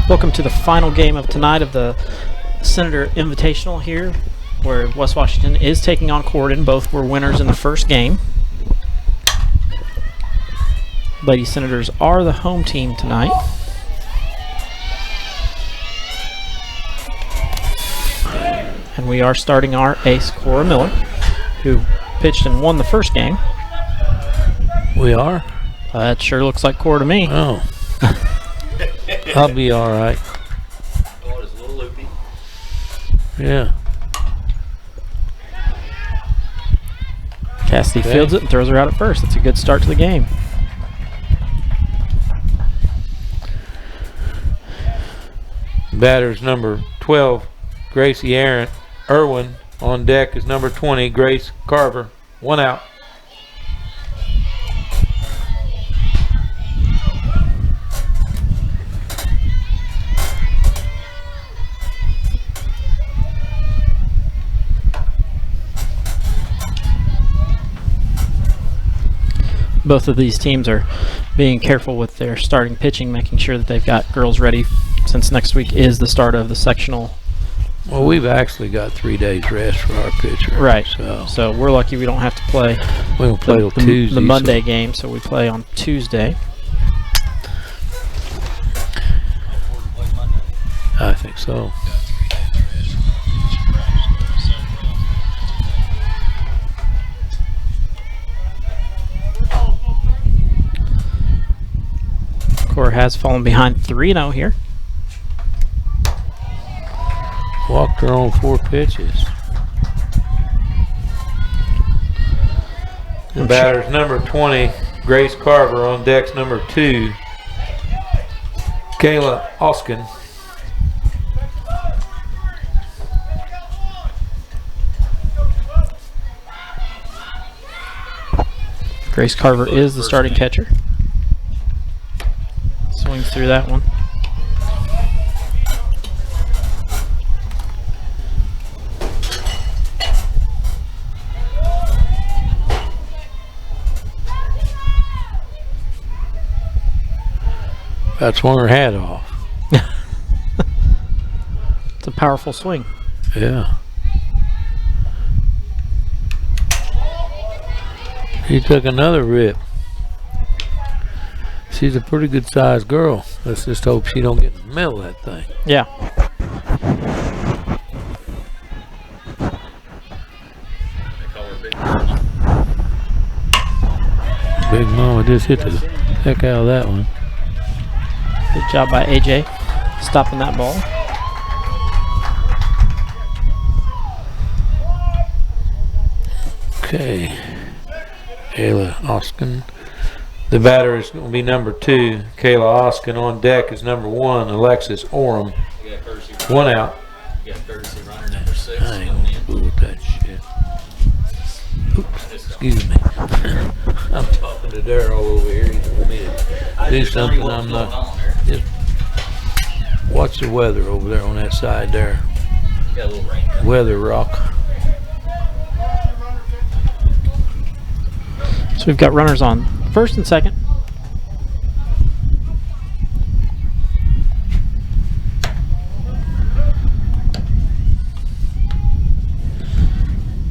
Welcome to the final game of tonight of the Senator Invitational here, where West Washington is taking on Corydon. Both were winners in the first game. Lady Senators are the home team tonight. And we are starting our ace, Cora Miller, who pitched and won the first game. We are? That sure looks like Cora to me. Oh. I'll be all right. Oh, it's a little loopy. Yeah. Cassidy fields it and throws her out at first. That's a good start to the game. Batter's number 12, Gracie Irwin. On deck is number 20, Grace Carver. 1 out. Both of these teams are being careful with their starting pitching, making sure that they've got girls ready since next week is the start of the sectional. Well, we've actually got 3 days rest for our pitcher. Right. So we're lucky we don't have to play. We don't play till Tuesday. The Monday game, so we play on Tuesday. I think so. Cora has fallen behind 3-0 here. Walked her on 4 pitches. The batter's number 20, Grace Carver. On deck's number 2, Kayla Oskin. Grace Carver is the starting catcher. Swings through that one. That swung her hat off. It's a powerful swing. Yeah. He took another rip. She's a pretty good sized girl. Let's just hope she don't get in the middle of that thing. Yeah. They call her Big Mama. Big Mama just hit the heck out of that one. Good job by AJ stopping that ball. Okay. Kayla Oskin. The batter is going to be number 2, Kayla Oskin. On deck is number 1, Alexis Oram. 1 out. You got courtesy runner number 6. I ain't gonna fool with that shit. Oops, excuse me. I'm talking to Daryl over here. He told me to do something I'm not. Just watch the weather over there on that side there. Got a little rain. Weather rock. So we've got runners on first and second.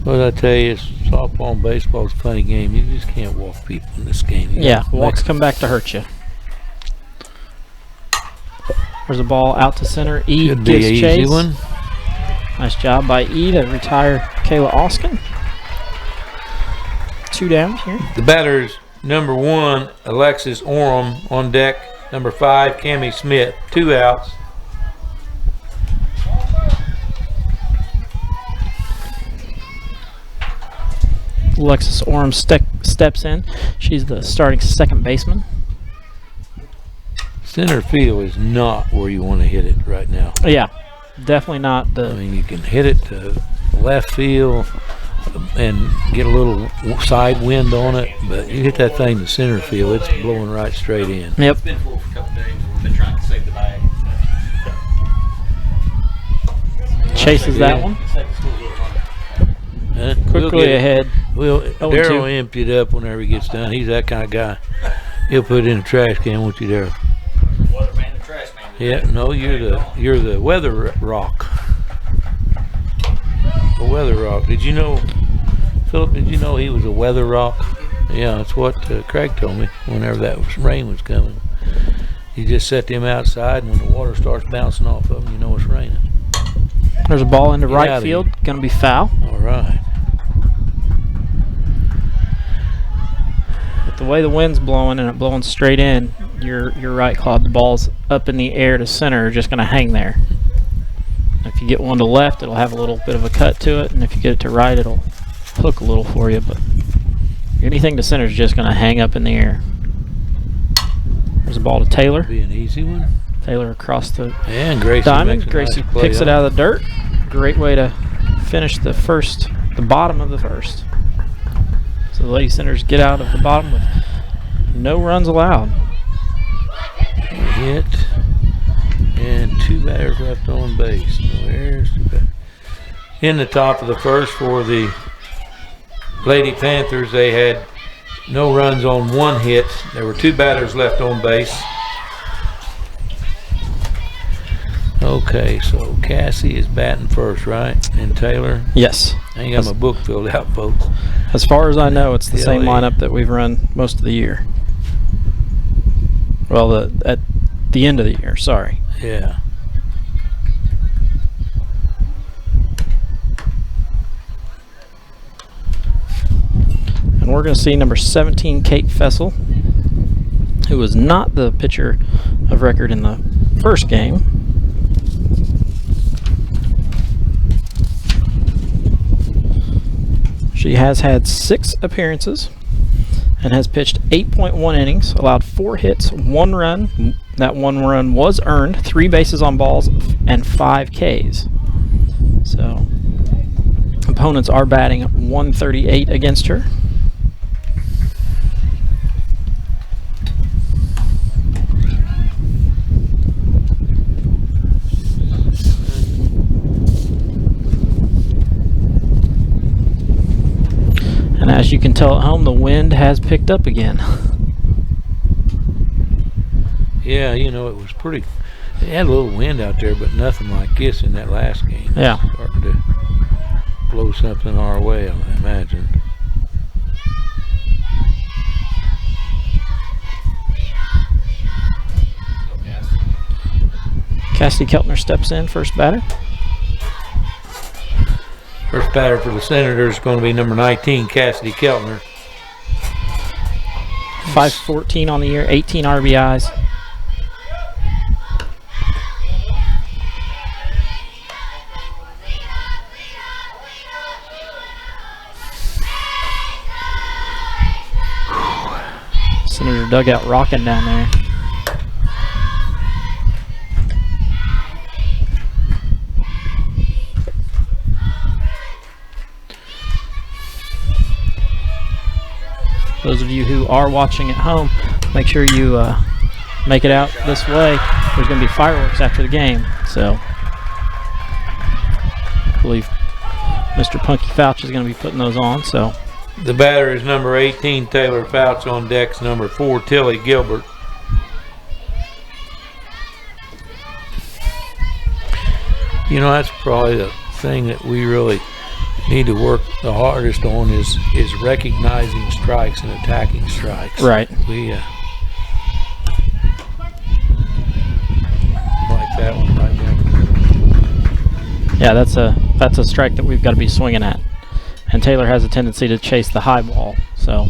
What I tell you, softball and baseball is a funny game. You just can't walk people in this game. Yeah, walks come back to hurt you. There's a ball out to center. E Should be gives an chase. easy one. Nice job by E to retire Kayla Oskin. 2 down here. The batter's number 1, Alexis Oram. On deck, number 5, Cammie Smith. 2 outs. Alexis Oram steps in. She's the starting second baseman. Center field is not where you want to hit it right now. Yeah, definitely not I the. mean, you can hit it to left field and get a little side wind on it, but you hit that thing to center field, it's blowing right straight in. Yep. It's been full for a couple days. We've been trying to save the bag. Chases that one. Quickly ahead. Daryl will empty it up whenever he gets done. He's that kind of guy. He'll put it in the trash can, won't you, Daryl? Well, man, the trash man Yeah, no, you're the weather rock. The weather rock. Did you know, Philip? Did you know he was a weather rock? Yeah, that's what Craig told me. Whenever that rain was coming, you just set them outside, and when the water starts bouncing off of them, you know it's raining. There's a ball into Get right out of field. here. Going to be foul. All right. With the way the wind's blowing and it blowing straight in, you're right, Claude. The ball's up in the air to center, just going to hang there. If you get one to left, it'll have a little bit of a cut to it, and if you get it to right, it'll hook a little for you. But anything to center is just going to hang up in the air. There's a ball to Taylor. Be an easy one. Taylor across the And Gracie diamond. makes a Gracie nice play picks it on out of the dirt. Great way to finish the bottom of the first. So the Lady Centers get out of the bottom with no runs allowed. Hit. And 2 batters left on base. No errors. In the top of the first for the Lady Panthers, they had no runs on 1 hit. There were 2 batters left on base. Okay, so Cassie is batting first, right? And Taylor? Yes. I ain't got my book filled out, folks. As far as I know, it's the same LA. lineup that we've run most of the year. Well, at the end of the year, sorry. Yeah. And we're going to see number 17, Kate Fessel, who was not the pitcher of record in the first game. She has had 6 appearances and has pitched 8.1 innings, allowed 4 hits, 1 run. That 1 run was earned, 3 bases on balls, and 5 Ks. So opponents are batting 138 against her. And as you can tell at home, the wind has picked up again. Yeah, you know, it was pretty. It had a little wind out there, but nothing like this in that last game. Yeah. It's starting to blow something our way, I imagine. Cassidy Keltner steps in, first batter. First batter for the Senators is going to be number 19, Cassidy Keltner. 514 on the year, 18 RBIs. Senator dugout rocking down there. Those of you who are watching at home, make sure you make it out this way. There's going to be fireworks after the game, so I believe Mr. Punky Fouch is going to be putting those on. So The batter is number 18, Taylor Fouts. On deck's number 4, Tilly Gilbert. You know, that's probably the thing that we really need to work the hardest on is recognizing strikes and attacking strikes. right. We like that one right there. Yeah, that's a strike that we've got to be swinging at. And Taylor has a tendency to chase the high ball, so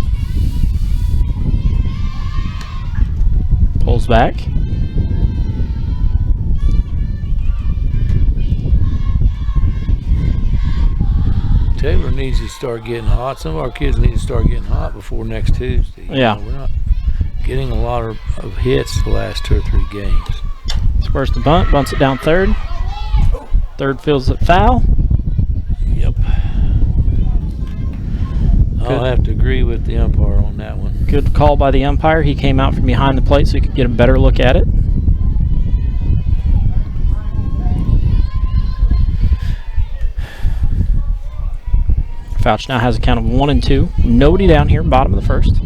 pulls back. Taylor needs to start getting hot. Some of our kids need to start getting hot before next Tuesday. You Yeah. know, we're not getting a lot of hits the last 2 or 3 games. Squares the bunt, bunts it down third. Third fields it foul. Yep. I'll have to agree with the umpire on that one. Good call by the umpire. He came out from behind the plate so he could get a better look at it. Fouch now has a count of 1-2. Nobody down here, bottom of the first.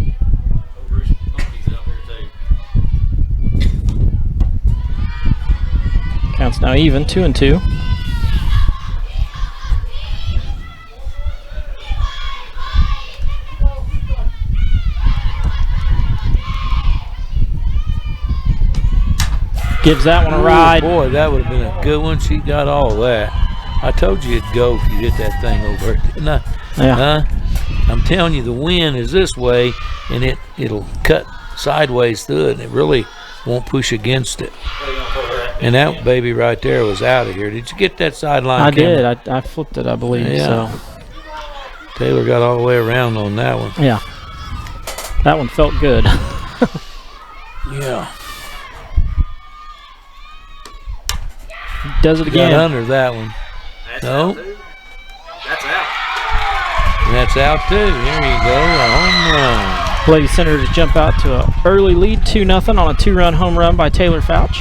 Counts now even, 2-2. Gives that one a ride. Boy, that would have been a good one. She got all that. I told you it'd go if you hit that thing over it, didn't I? Yeah. Huh? I'm telling you, the wind is this way, and it'll cut sideways through it, and it really won't push against it. And that baby right there was out of here. Did you get that sideline? I did. I flipped it, I believe. Yeah. So Taylor got all the way around on that one. yeah, that one felt good. Yeah. Does it again. Got under that one. That's No. out, too. That's out. And that's out too. There you go. A home run. Lady Senators jump out to an early lead, 2-0 on a 2-run home run by Taylor Fouch.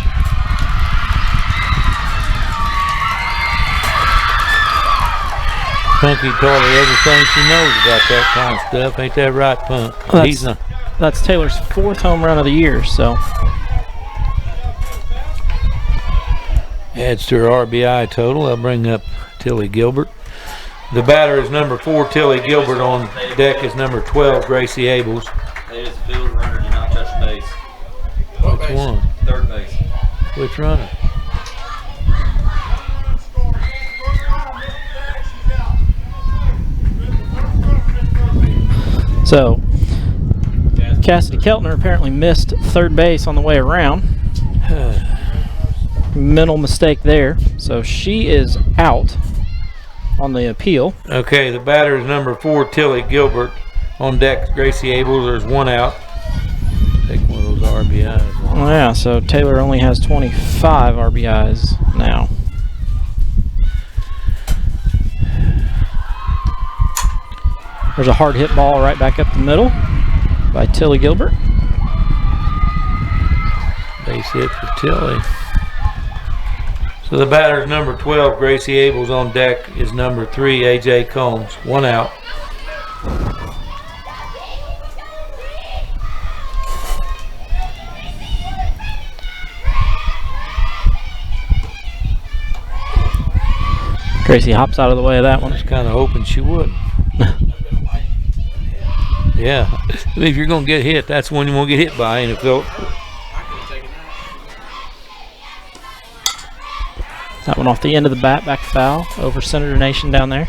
Punky told her everything she knows about that kind of stuff. Ain't that right, Punk? That's Taylor's 4th home run of the year, so adds to her RBI total. I'll bring up Tilly Gilbert. The batter is number 4, Tilly Gilbert. On deck is number 12, Gracie Abels. They just field runner did not touch the base. Which one? Third base. Which runner? So Cassidy Keltner apparently missed third base on the way around. Mental mistake there. So she is out on the appeal. Okay, the batter is number 4, Tilly Gilbert. On deck, Gracie Abels. There's one out. Take one of those RBIs. Oh, yeah, so Taylor only has 25 RBIs now. There's a hard hit ball right back up the middle by Tilly Gilbert. Base hit for Tilly. So the batter is number 12, Gracie Abels. On deck is number 3, A.J. Combs. One out. Gracie hops out of the way of that I one. was kind of hoping she wouldn't. Yeah. If you're going to get hit, that's when you won't get hit by, ain't it, Phil? That one off the end of the bat, back foul over Senator Nation down there.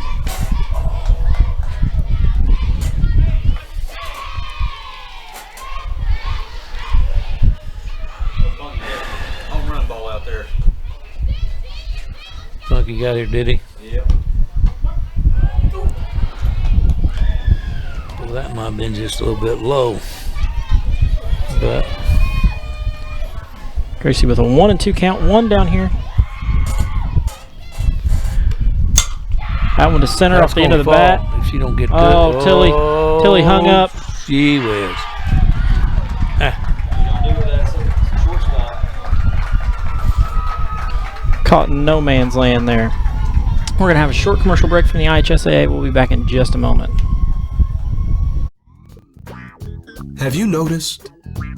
Home run ball out there. Funky got here, did he? Yep. Well, that might have been just a little bit low. But Gracie with a 1-2 count, one down here. That one to center that's off the end of the gonna bat. fall if she don't get to Oh, it. Tilly hung up. Gee whiz. You don't do that shortstop. Caught in no man's land there. We're going to have a short commercial break from the IHSAA. We'll be back in just a moment. Have you noticed?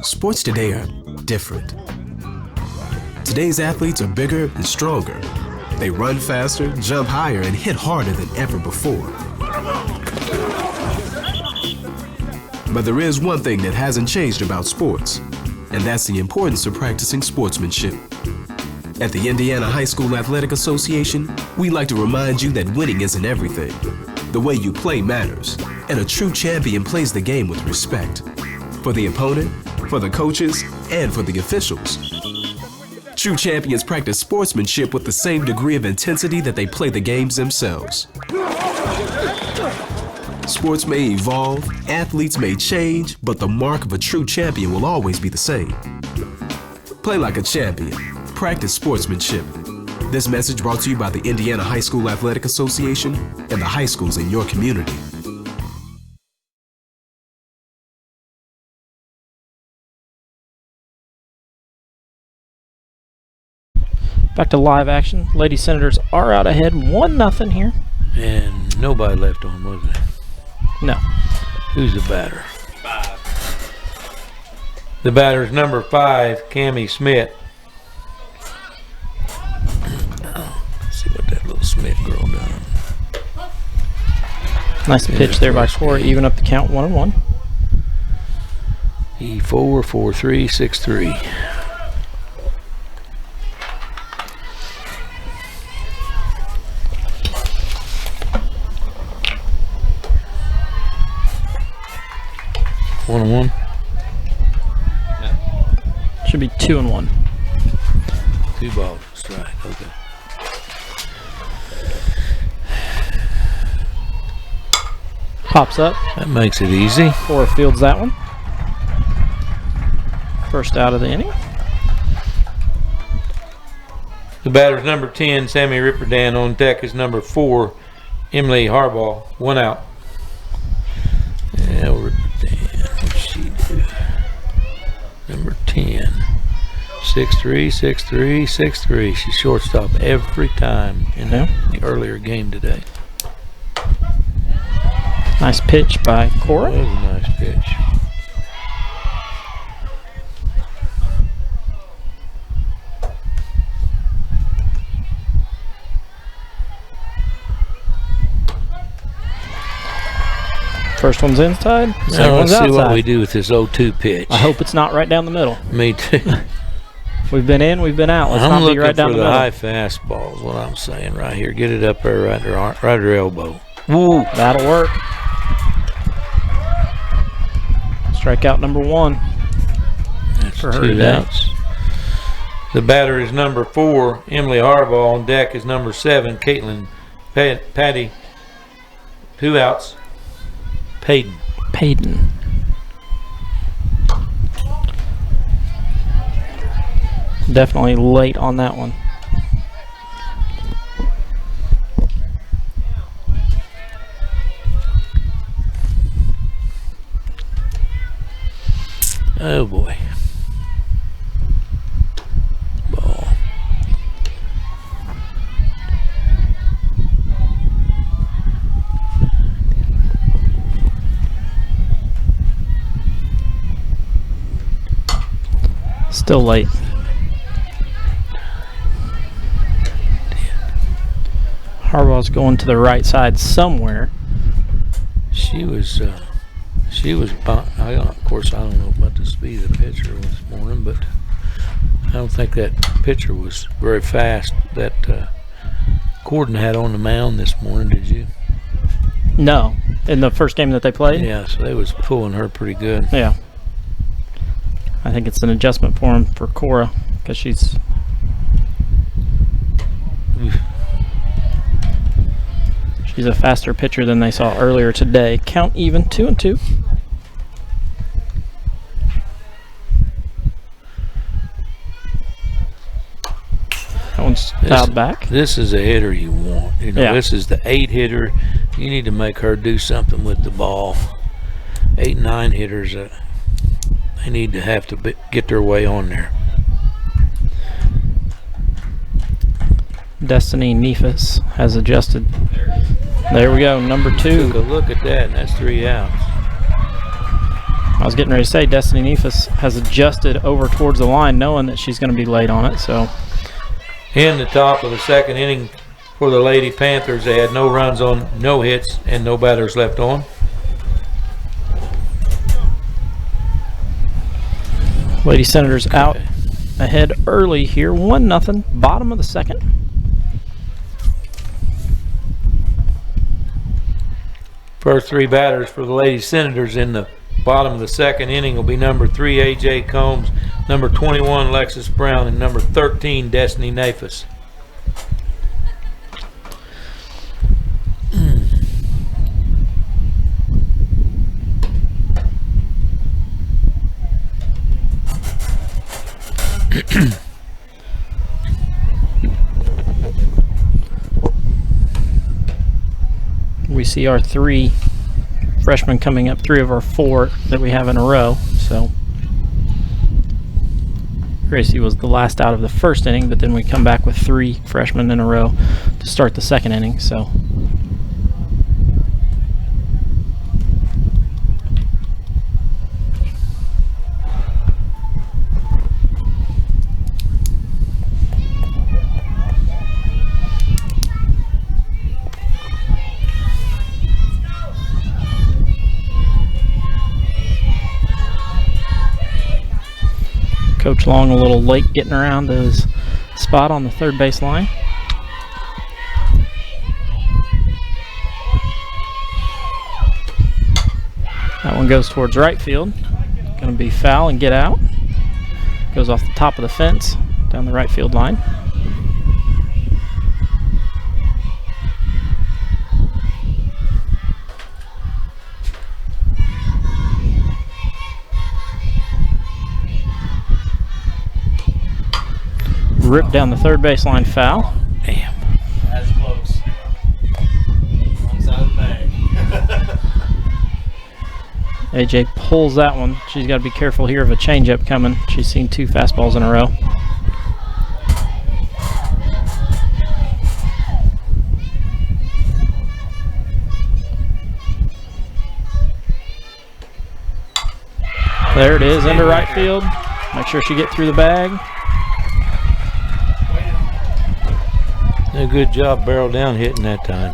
Sports today are different. Today's athletes are bigger and stronger. They run faster, jump higher, and hit harder than ever before. But there is one thing that hasn't changed about sports, and that's the importance of practicing sportsmanship. At the Indiana High School Athletic Association, we like to remind you that winning isn't everything. The way you play matters, and a true champion plays the game with respect. For the opponent, for the coaches, and for the officials. True champions practice sportsmanship with the same degree of intensity that they play the games themselves. Sports may evolve, athletes may change, but the mark of a true champion will always be the same. Play like a champion. Practice sportsmanship. This message brought to you by the Indiana High School Athletic Association and the high schools in your community. Back to live action. Lady Senators are out ahead 1-0 here. And nobody left on, was there? No. Who's the batter? 5. The batter is number 5, Cammie Smith. See what that little Smith girl done. Nice pitch there by Corey, even up the count 1-1. E4, 4-3, 6-3. One and one. Should be 2-1. 2 balls, strike. Okay. Pops up. That makes it easy. Cora fields that one. First out of the inning. The batter's number 10, Sammy Ripperdan. On deck is number 4, Emily Harbaugh. 1 out. Yeah, Ripperdan. What'd she do? Number 10. 6-3, 6-3, 6-3. She's shortstop every time in the earlier game today. Nice pitch by Cora. That was a nice pitch. First one's inside, second Now one's let's see outside. what we do with this 0-2 pitch. I hope it's not right down the middle. Me too. We've been in, we've been out. Let's I'm not be looking right down for the the middle. high fastball is what I'm saying right here. Get it up there right her elbow. Woo, that'll work. Strikeout number 1. That's for her 2 today. outs. The batter is number 4, Emily Harbaugh. On deck is number 7, Caitlin Patty. 2 outs. Payton. Definitely late on that one. Oh boy. Ball. Still late. Harbaugh's going to the right side somewhere. She was, of course, I don't know about the speed of the pitcher this morning, but I don't think that pitcher was very fast that Corydon had on the mound this morning, did you? No, in the first game that they played? Yeah, so they was pulling her pretty good. Yeah. I think it's an adjustment for him, for Cora, because she's... She's a faster pitcher than they saw earlier today. Count even, 2-2. That one's fouled back. This is a hitter you want. You know, Yeah. This is the 8 hitter. You need to make her do something with the ball. 8 and 9 hitters, they need to have to get their way on there. Destiny Neefus has adjusted. There we go, number 2. Took a look at that, and that's 3 outs. I was getting ready to say Destiny Neefus has adjusted over towards the line, knowing that she's going to be late on it. So In the top of the second inning for the Lady Panthers, they had no runs on, no hits, and no batters left on. Lady Senators out ahead early here, 1-0, bottom of the second. First 3 batters for the Lady Senators in the bottom of the second inning will be number 3, A.J. Combs, number 21, Alexis Brown, and number 13, Destiny Neefus. We see our 3 freshmen coming up, 3 of our 4 that we have in a row. So Gracie was the last out of the first inning, but then we come back with 3 freshmen in a row to start the second inning. So Coach Long a little late getting around to his spot on the third base line. That one goes towards right field. Going to be foul and get out. Goes off the top of the fence down the right field line. Ripped down the third baseline, foul. Damn. That's close. Wrong side of the bag. AJ pulls that one. She's got to be careful here of a changeup coming. She's seen 2 fastballs in a row. There it is, into right field. Make sure she gets through the bag. A good job barrel down hitting that time.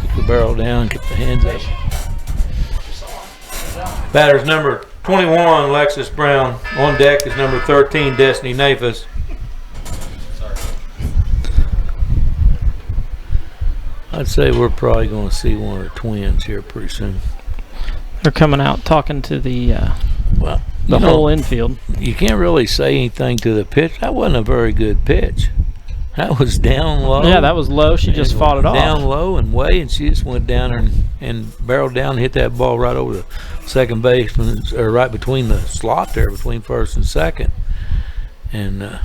Keep the barrel down, keep the hands up. Batter's number 21, Lexus Brown. On deck is number 13, Destiny Nafis. I'd say we're probably going to see one of the twins here pretty soon. They're coming out talking to the Well, whole infield. You can't really say anything to the pitch. That wasn't a very good pitch. That was down low. Yeah, that was low. She just fought it off. Down low and way, and she just went down there and barreled down and hit that ball right over the second baseman, or right between the slot there, between first and second. And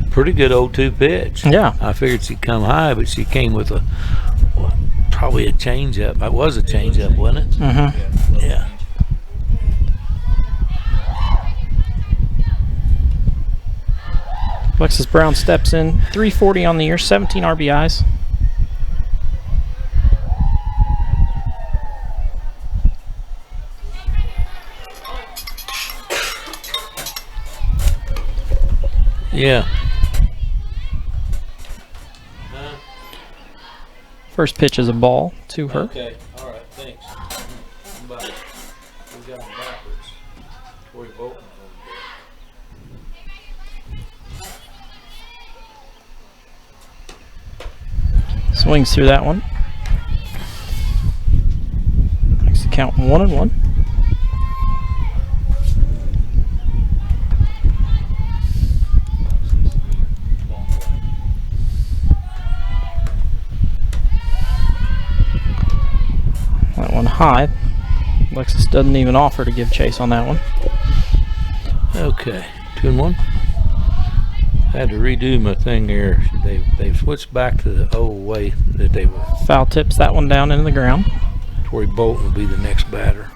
pretty good 0-2 pitch. Yeah. I figured she'd come high, but she came with probably a changeup. It was a changeup, wasn't it? Mm-hmm. Yeah. Alexis Brown steps in, 340 on the year, 17 RBIs. Yeah. First pitch is a ball to her. Okay. All right. Thanks. We got them backwards. Corey Bolton. Swings through that one. Makes the count 1-1. That one high. Alexis doesn't even offer to give chase on that one. Okay. 2-1. I had to redo my thing here. They've switched back to the old way that they were. Foul tips that one down into the ground. Corey Bolton will be the next batter.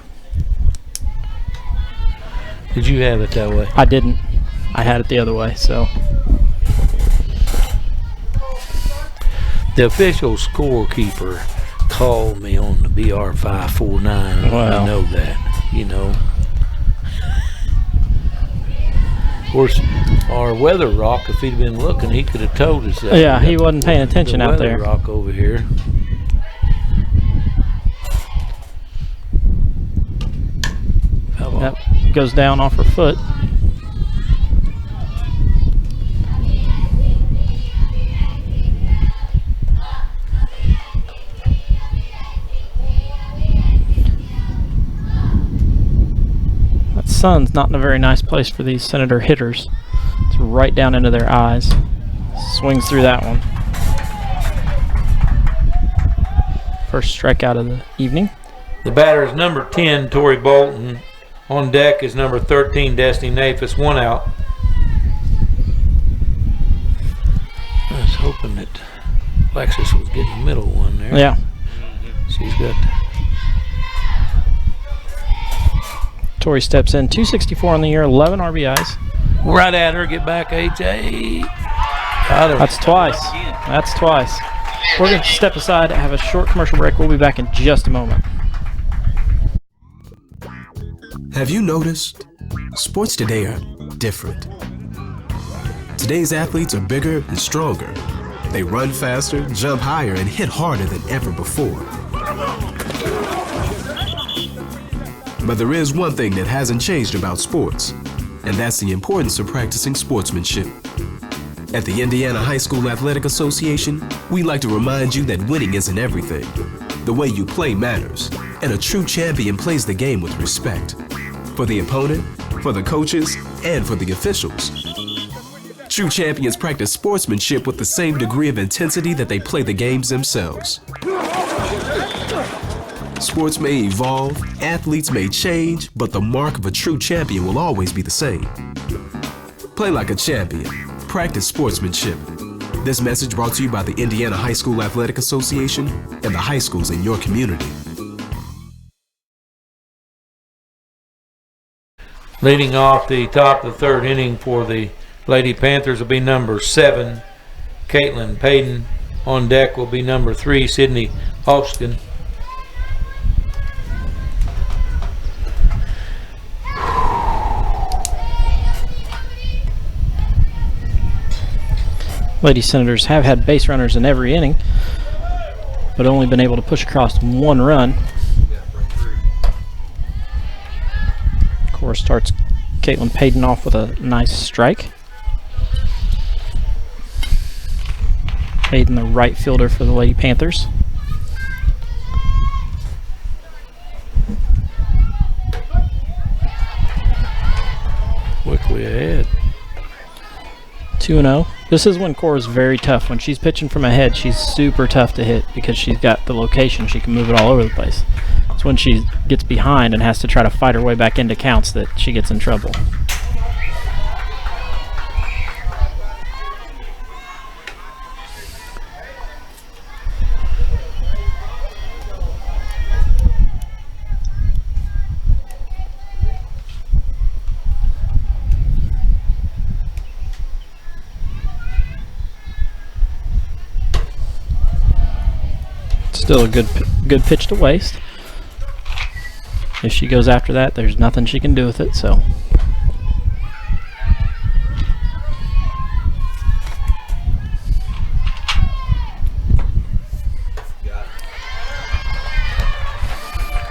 Did you have it that way? I didn't. I had it the other way, so. The official scorekeeper called me on the BR549. Wow. I know that, you know. Of course, our weather rock, if he'd been looking, he could have told us that. Yeah, he wasn't paying attention out there. The weather rock over here. That goes down off her foot. That sun's not in a very nice place for these Senator hitters. It's right down into their eyes. Swings through that one. First strikeout of the evening. The batter is number 10, Tori Bolton. On deck is number 13, Destiny Nafis. 1 out. I was hoping that Alexis was getting the middle one there. Yeah. She's got. Tori steps in, 264 on the year, 11 RBIs. Right at her. Get back, AJ. Got her. That's twice. That's twice. We're going to step aside, have a short commercial break. We'll be back in just a moment. Have you noticed? Sports today are different. Today's athletes are bigger and stronger. They run faster, jump higher, and hit harder than ever before. But there is one thing that hasn't changed about sports, And that's the importance of practicing sportsmanship. At the Indiana High School Athletic Association, we like to remind you that winning isn't everything. The way you play matters, and a true champion plays the game with respect. For the opponent, for the coaches, and for the officials. True champions practice sportsmanship with the same degree of intensity that they play the games themselves. Sports may evolve, athletes may change, but the mark of a true champion will always be the same. Play like a champion. Practice sportsmanship. This message brought to you by the Indiana High School Athletic Association and the high schools in your community. Leading off the top of the third inning for the Lady Panthers will be number 7, Caitlin Payton. On deck will be number 3, Sydney Austin. Lady Senators have had base runners in every inning, but only been able to push across 1 run. Cora starts Caitlin Payton off with a nice strike. Payton, the right fielder for the Lady Panthers. Quickly ahead. 2-0. This is when Cora's very tough. When she's pitching from ahead, she's super tough to hit because she's got the location. She can move it all over the place. It's when she gets behind and has to try to fight her way back into counts that she gets in trouble. Still a good pitch to waste. If she goes after that, there's nothing she can do with it, so.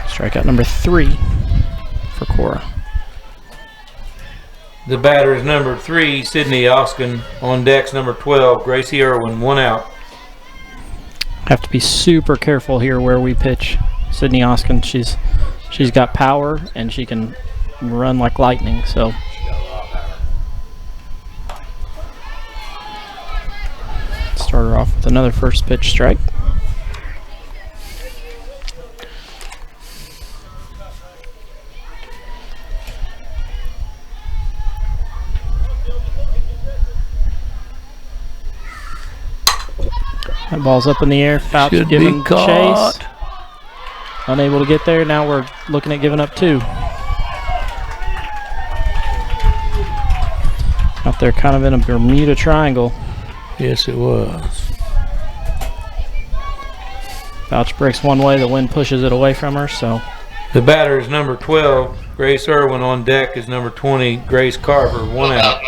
Strikeout number 3 for Cora. The batter is number 3, Sydney Austin. On deck's number 12, Gracie Irwin. 1 out. Have to be super careful here where we pitch Sydney Oskin. She's got power and she can run like lightning, so start her off with another first pitch strike. That ball's up in the air. Fouch giving chase. Unable to get there. Now we're looking at giving up 2. Out there kind of in a Bermuda Triangle. Yes, it was. Fouch breaks one way. The wind pushes it away from her, so. The batter is number 12, Grace Irwin. On deck is number 20, Grace Carver. 1 out.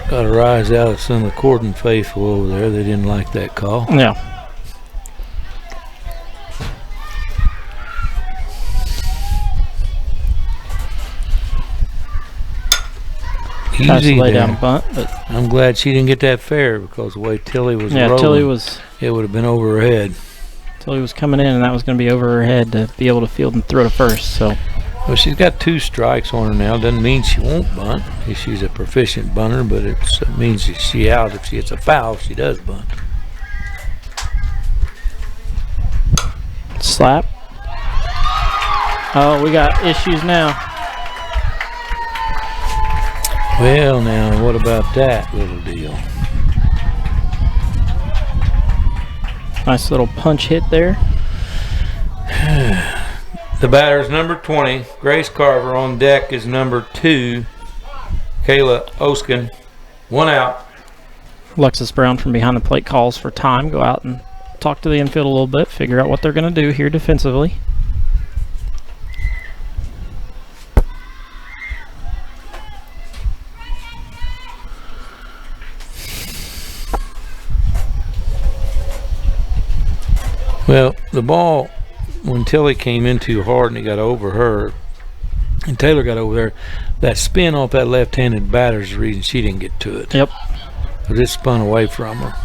Got a rise out of some of the Corydon faithful over there. They didn't like that call. Yeah. Easy to lay there. down a bunt, but I'm glad she didn't get that fair because the way Tilly was rolling, Tilly was it would have been over her head. Tilly was coming in, and that was going to be over her head to be able to field and throw to first. So. Well, she's got 2 strikes on her now. Doesn't mean she won't bunt. She's a proficient bunter, but it means that she out. If she hits a foul, she does bunt. Slap. Oh, we got issues now. Well, now, what about that little deal? Nice little punch hit there. The batter is number 20, Grace Carver. On deck is number 2, Kayla Oskin. 1 out. Alexis Brown from behind the plate calls for time. Go out and talk to the infield a little bit, figure out what they're going to do here defensively. Well, the ball, when Tilly came in too hard and it got over her, and Taylor got over there, that spin off that left-handed batter is the reason she didn't get to it. Yep. But it spun away from her.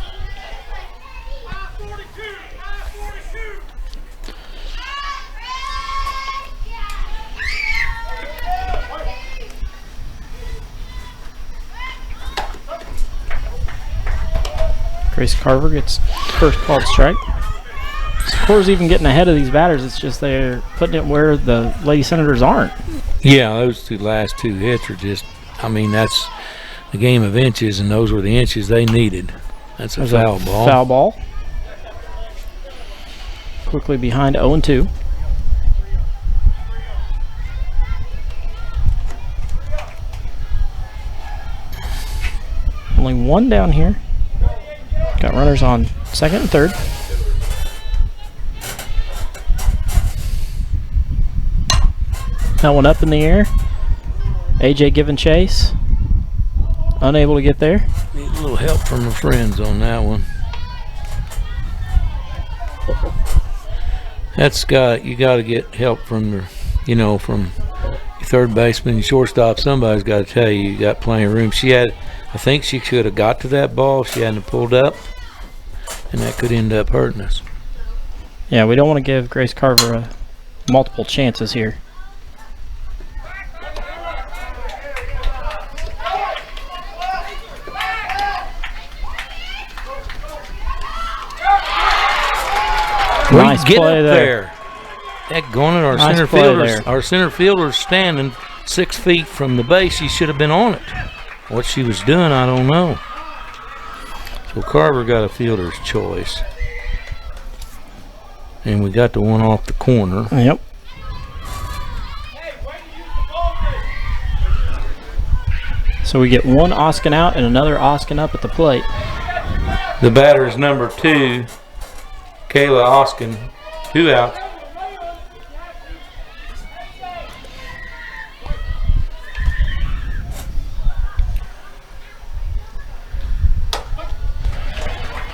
Grace Carver gets first called strike. Score's even getting ahead of these batters. It's just they're putting it where the Lady Senators aren't. Yeah, those last two hits are just, I mean, that's a game of inches, and those were the inches they needed. That's a foul ball. Foul ball. Quickly behind 0-2. Only one down here. Got runners on second and third. That one up in the air. AJ giving chase. Unable to get there. Need a little help from her friends on that one. You got to get help from your, from your third baseman, your shortstop. Somebody's got to tell you got plenty of room. I think she could have got to that ball if she hadn't pulled up, and that could end up hurting us. Yeah, we don't want to give Grace Carver multiple chances here. Nice get play up there. That going at our Nice center play fielders. there. Our center fielder's standing 6 feet from the base. She should have been on it. What she was doing, I don't know. So Carver got a fielder's choice. And we got the one off the corner. Yep. So we get one Oskin out and another Oskin up at the plate. The batter is number 2, Kayla Oskin. 2 out.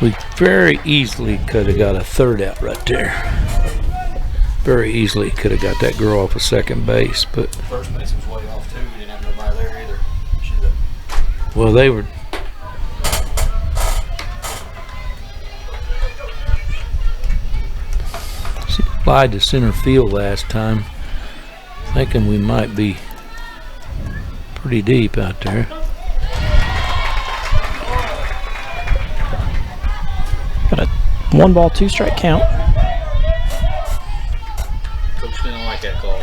We very easily could have got a third out right there. Very easily could have got that girl off of second base, but First base was way off too. We didn't have nobody there either. She's a well, they were. She applied to center field last time, thinking we might be pretty deep out there. Got a 1-ball, 2-strike count. coach didn't like that call.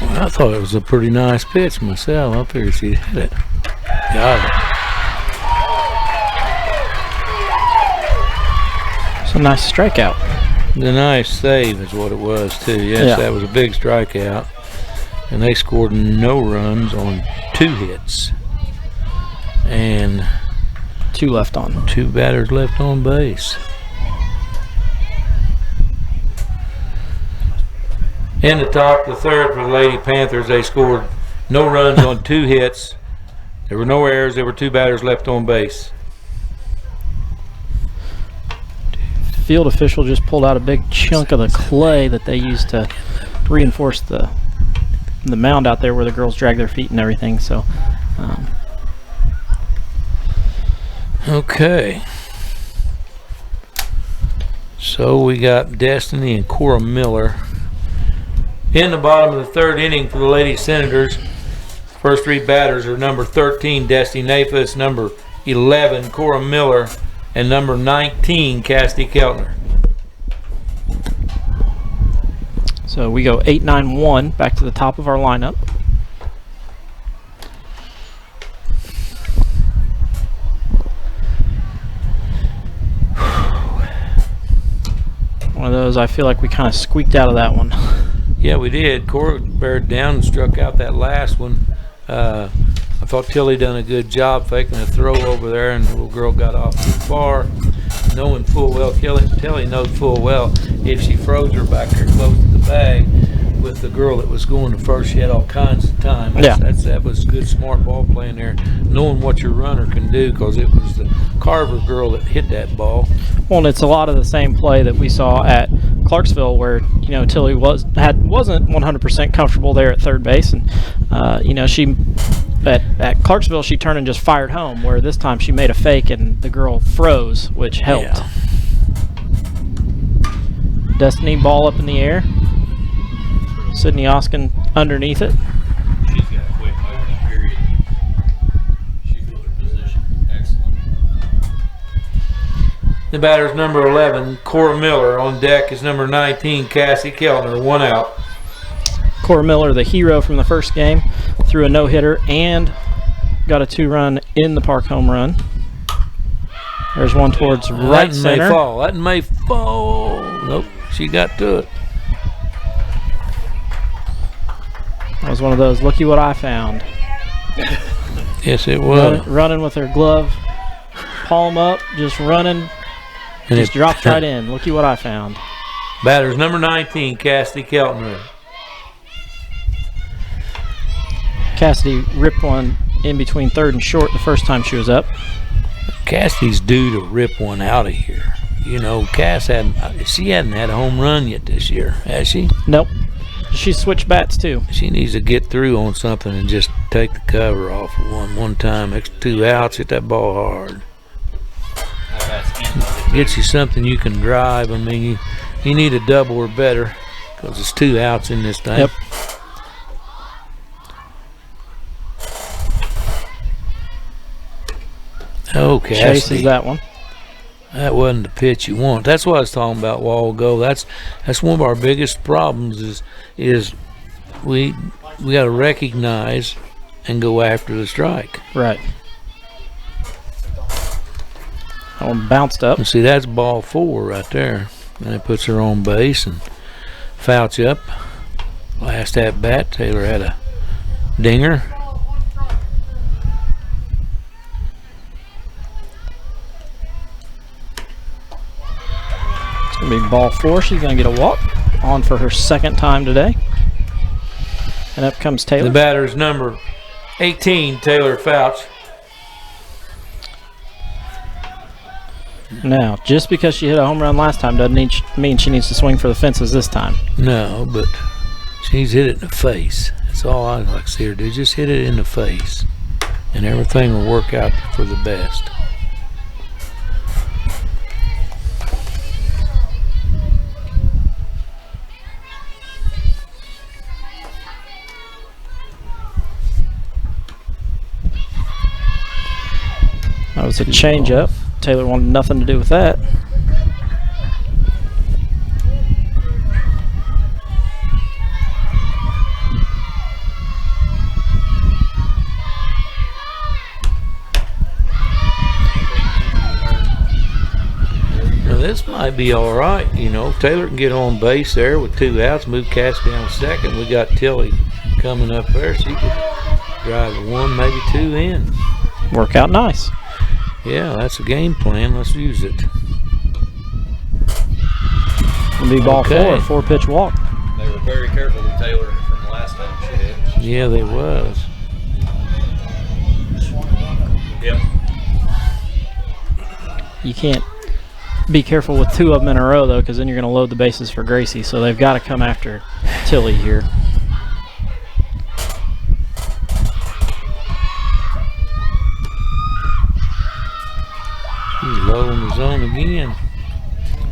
Well, I thought it was a pretty nice pitch myself. I figured she'd hit it. Got it. It's a nice strikeout. The nice save is what it was too. Yes, Yeah. that was a big strikeout. And they scored no runs on 2 hits. And 2 left on. 2 batters left on base. In the top of the third for the Lady Panthers, they scored no runs on 2 hits. There were no errors. There were 2 batters left on base. Field official just pulled out a big chunk of the clay that they used to reinforce the mound out there where the girls drag their feet and everything. So, Okay. So we got Destiny and Cora Miller. In the bottom of the 3rd inning for the Lady Senators, first 3 batters are number 13, Destiny Nafis, number 11, Cora Miller, and number 19, Cassidy Keltner. so we go 8-9-1 back to the top of our lineup. One of those I feel like we kind of squeaked out of that one. Yeah, we did. Cora bared down and struck out that last one. I thought Tilly done a good job faking a throw over there, and the little girl got off too far, knowing full well, Tilly knows full well if she froze her back there close to the bag with the girl that was going to first, she had all kinds of time. That was good, smart ball playing there, knowing what your runner can do, because it was the Carver girl that hit that ball. Well, and it's a lot of the same play that we saw at Clarksville, where Tilly wasn't 100% comfortable there at third base, and she at Clarksville she turned and just fired home. Where this time she made a fake and the girl froze, which helped. Yeah. Destiny ball up in the air. Sydney Oskin underneath it. She's got quick movement, period. She feels her position. Excellent. The batter's number 11, Cora Miller. On deck is number 19, Cassie Kellner. 1 out. Cora Miller, the hero from the first game, threw a no-hitter and got a 2-run in the park home run. There's one towards right center. That may fall. Nope, she got to it. That was one of those, looky what I found. Yes, it was. Running with her glove, palm up, just running, And just it drops right in. Looky what I found. Batter's number 19, Cassidy Keltner. Cassidy ripped one in between third and short the first time she was up. Cassidy's due to rip one out of here. Cass hadn't had a home run yet this year, has she? Nope. She switched bats too. She needs to get through on something and just take the cover off one time. Extra 2 outs, hit that ball hard. Get you something you can drive. I mean, you need a double or better because it's 2 outs in this thing. Yep. Oh, Cassidy. Chases that one. That wasn't the pitch you want. That's what I was talking about a while ago. That's one of our biggest problems is we got to recognize and go after the strike. Right. That one bounced up. And see, that's ball 4 right there. And it puts her on base and fouls you up. Last at bat, Taylor had a dinger. It's going to be ball 4. She's going to get a walk on for her second time today. And up comes Taylor. The batter's number 18, Taylor Fouch. Now, just because she hit a home run last time doesn't mean she needs to swing for the fences this time. No, but she's hit it in the face. That's all I like to see her do. Just hit it in the face. And everything will work out for the best. That was a changeup. Taylor wanted nothing to do with that. Now this might be all right, Taylor can get on base there with 2 outs, move Cass down second. We got Tilly coming up there. She could drive 1, maybe 2 in. Work out nice. Yeah, that's a game plan. Let's use it. It'll be ball Okay. 4, 4-pitch walk. They were very careful with Taylor from the last time she hit. Yeah, they was. Yep. You can't be careful with 2 of them in a row, though, because then you're going to load the bases for Gracie. So they've got to come after Tilly here. She's low in the zone again.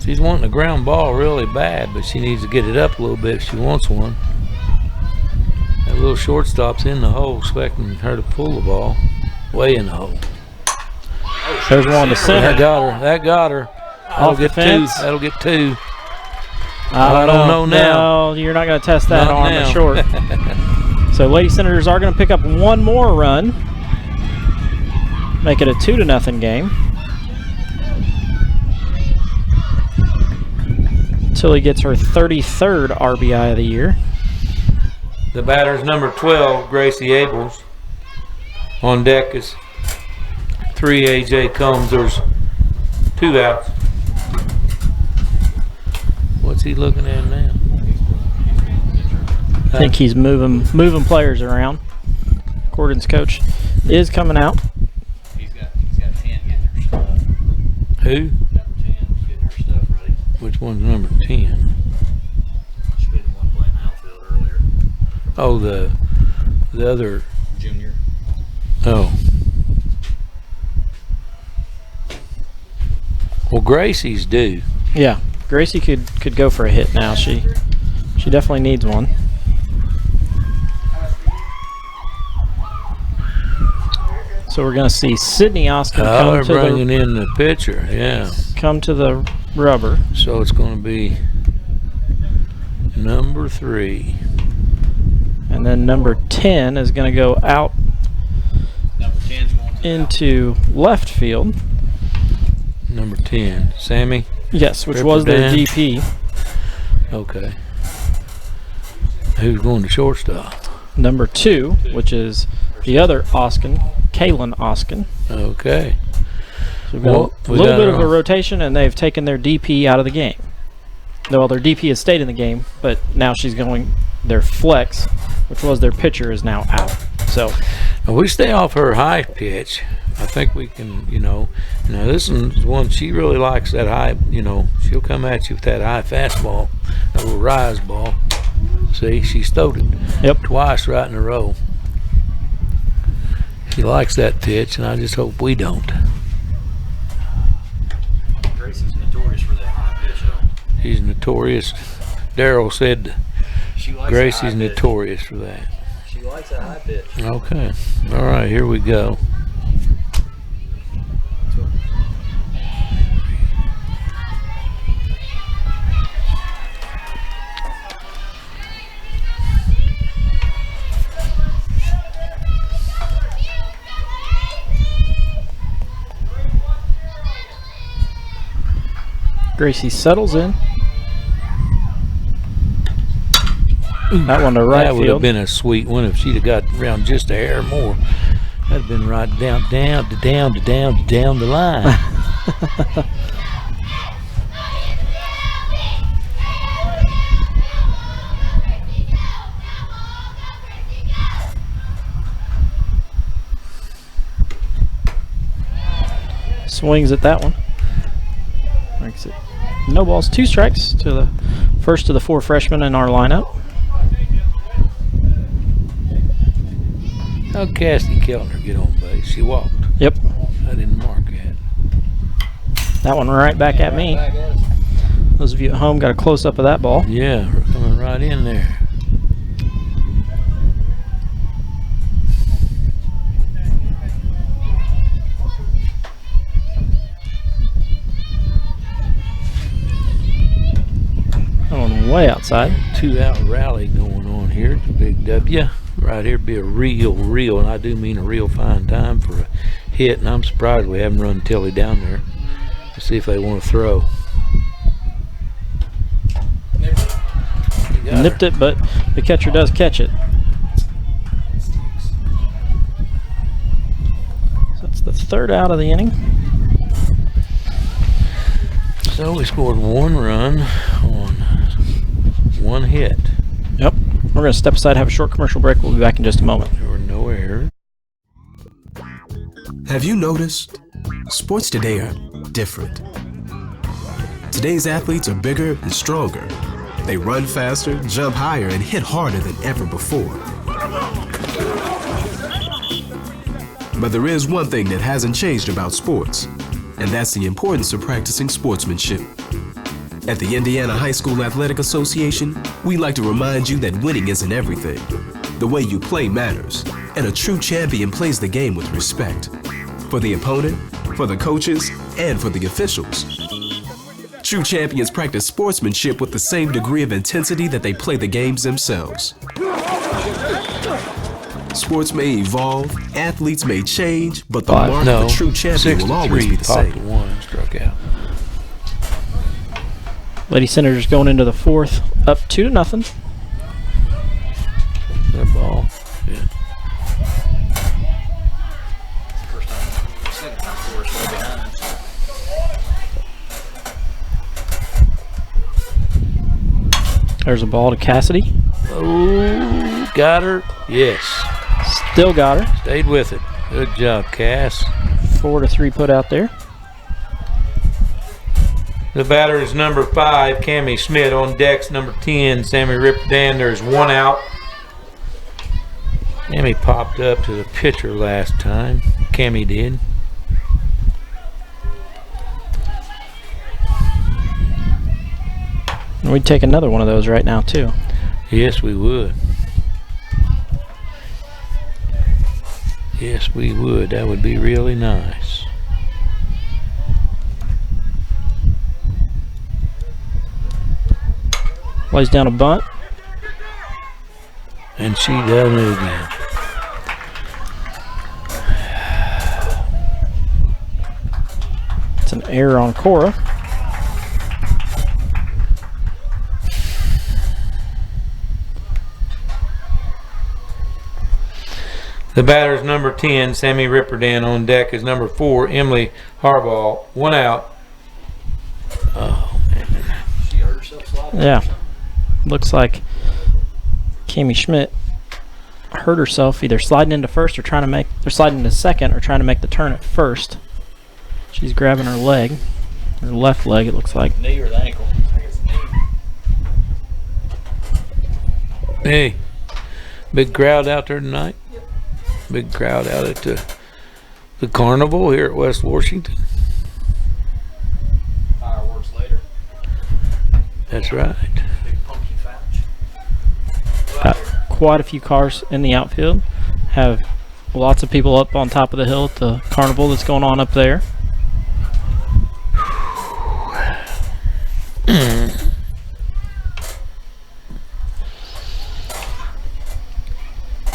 She's wanting a ground ball really bad, but she needs to get it up a little bit if she wants one. That little shortstop's in the hole, expecting her to pull the ball. Way in the hole. There's one to center. That got her. That'll Off the get 2. fence. That'll get 2. I don't know now. No, you're not going to test that Not arm now. at short. So Lady Senators are going to pick up 1 more run. Make it a 2-0 game. Tilly gets her 33rd RBI of the year. The batter's number 12, Gracie Abels. On deck is 3, AJ Combs. There's 2 outs. What's he looking at now? I think he's moving players around. Corydon's coach is coming out. He's got 10 getting her stuff. Who? Number 10 getting her stuff ready. Which one's number 10? Oh, the other. Junior. Oh. Well, Gracie's due. Yeah, Gracie could go for a hit now. She definitely needs one. So we're gonna see Sydney Oskin Oh, they're bringing in the pitcher. Yeah. come to the rubber. So it's going to be number 3. And then number 10 is going to go out Number 10's going to the into left field. Number 10, Sammy. Yes, which Ripper was their Dan. DP. Okay. Who's going to shortstop? Number 2, which is the other Oskin, Kalen Oskin. Okay. So we've got Well, a we little got bit of our- a rotation, and they've taken their DP out of the game. Well, their DP has stayed in the game, but now she's going. Their flex, which was their pitcher, is now out. So If we stay off her high pitch, I think we can, now this is one she really likes, that high, she'll come at you with that high fastball, that little rise ball. See, she stowed it. Yep. Twice right in a row. She likes that pitch, and I just hope we don't. Gracie's notorious for that high pitch, though. She's notorious. Daryl said She likes Gracie's that high pitch. notorious for that. She likes that high pitch. Okay. All right, here we go. Gracie settles in. That one to right That would have field. been a sweet one if she'd have got around just a hair more. That'd have been right down the line. Swings at that one. Makes it no balls, 2 strikes to the first of the 4 freshmen in our lineup. How did Cassidy Kellner get on base? She walked. Yep, I didn't mark that. that one right back at me. Those of you at home got a close-up of that ball. Yeah, we're coming right in there. That one way outside. 2-out rally going on here. It's a big W. Right here be a real, and I do mean a real fine time for a hit, and I'm surprised we haven't run Tilly down there to see if they want to throw. Nipped it, but the catcher does catch it. So that's the 3rd out of the inning. So we scored 1 run on 1 hit. Yep. We're going to step aside, have a short commercial break. We'll be back in just a moment. There were no errors. Have you noticed? Sports today are different. Today's athletes are bigger and stronger. They run faster, jump higher, and hit harder than ever before. But there is one thing that hasn't changed about sports, and that's the importance of practicing sportsmanship. At the Indiana High School Athletic Association, we like to remind you that winning isn't everything. The way you play matters, and a true champion plays the game with respect. For the opponent, for the coaches, and for the officials. True champions practice sportsmanship with the same degree of intensity that they play the games themselves. Sports may evolve, athletes may change, but the mark of a true champion will always be the popped same. 1 and struck out. Lady Senators going into the 4th, up 2-0. That ball. Yeah. First time, second time for us, way behind. There's a ball to Cassidy. Oh, got her. Yes. Still got her. Stayed with it. Good job, Cass. 4-3 put out there. The batter is number 5, Cammie Smith. On decks, number 10, Sammy Ripperdan. There's 1 out. Cammy popped up to the pitcher last time. Cammy did. And we'd take another one of those right now too. Yes, we would. Yes, we would. That would be really nice. Lays down a bunt. And she does it again. It's an error on Cora. The batter's number 10, Sammy Ripperdin. On deck is number 4, Emily Harbaugh. 1 out. Oh, man. She hurt herself sliding. Yeah. Looks like Cammy Schmidt hurt herself either sliding into first or sliding into second or trying to make the turn at first. She's grabbing her leg, her left leg it looks like. Knee or the ankle? I think it's the knee. Hey, big crowd out there tonight. Big crowd out at the carnival here at West Washington. Fireworks later. That's right. Big pumpkin patch. Quite a few cars in the outfield. Have lots of people up on top of the hill at the carnival that's going on up there.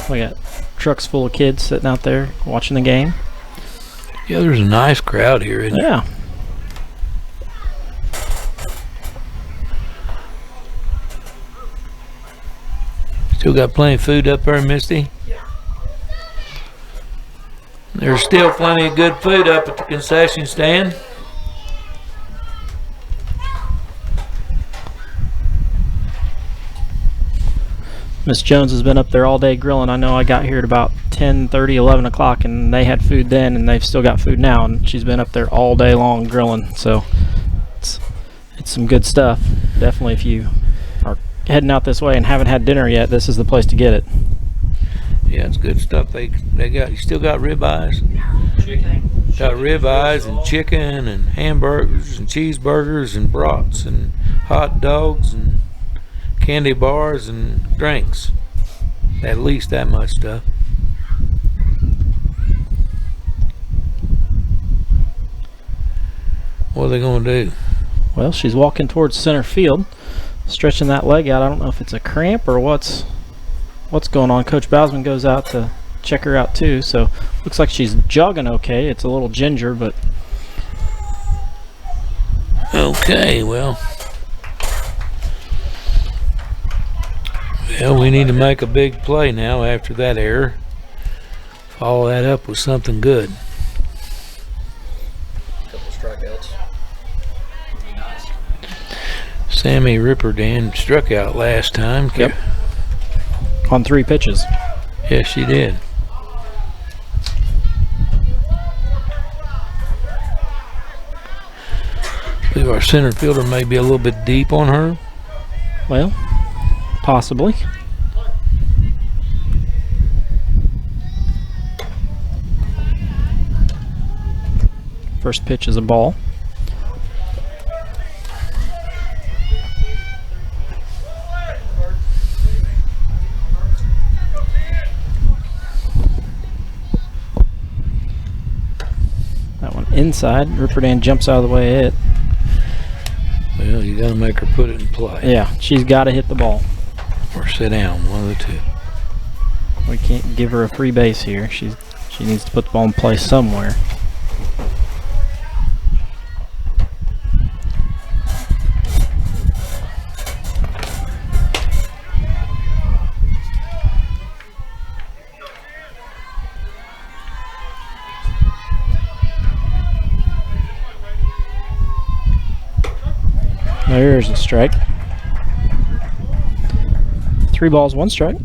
We got trucks full of kids sitting out there watching the game. Yeah, there's a nice crowd here, isn't there? Yeah. Still got plenty of food up there, Misty? There's still plenty of good food up at the concession stand. Miss Jones has been up there all day grilling. I know I got here at about 10:30, 11 o'clock, and they had food then, and they've still got food now, and she's been up there all day long grilling. So it's some good stuff. Definitely, if you are heading out this way and haven't had dinner yet, this is the place to get it. Yeah, it's good stuff. They got, you still got ribeyes? Chicken. Got ribeyes and chicken and hamburgers and cheeseburgers and brats and hot dogs and candy bars and drinks. At least that much stuff. What are they going to do? Well, she's walking towards center field, stretching that leg out. I don't know if it's a cramp or what's going on. Coach Bausman goes out to check her out too, so looks like she's jogging okay. It's a little ginger, but Okay, well, we need to make a big play now after that error. Follow that up with something good. Couple strikeouts. Would be nice. Sammy Ripperdin struck out last time. Yep. On 3 pitches. Yes, she did. I believe our center fielder may be a little bit deep on her. Well, possibly. First pitch is a ball. That one inside. Ripperdin jumps out of the way of it. Well, you got to make her put it in play. Yeah, she's got to hit the ball. Or sit down, one of the two. We can't give her a free base here. She needs to put the ball in play somewhere. There's a strike. 3 balls, 1 strike.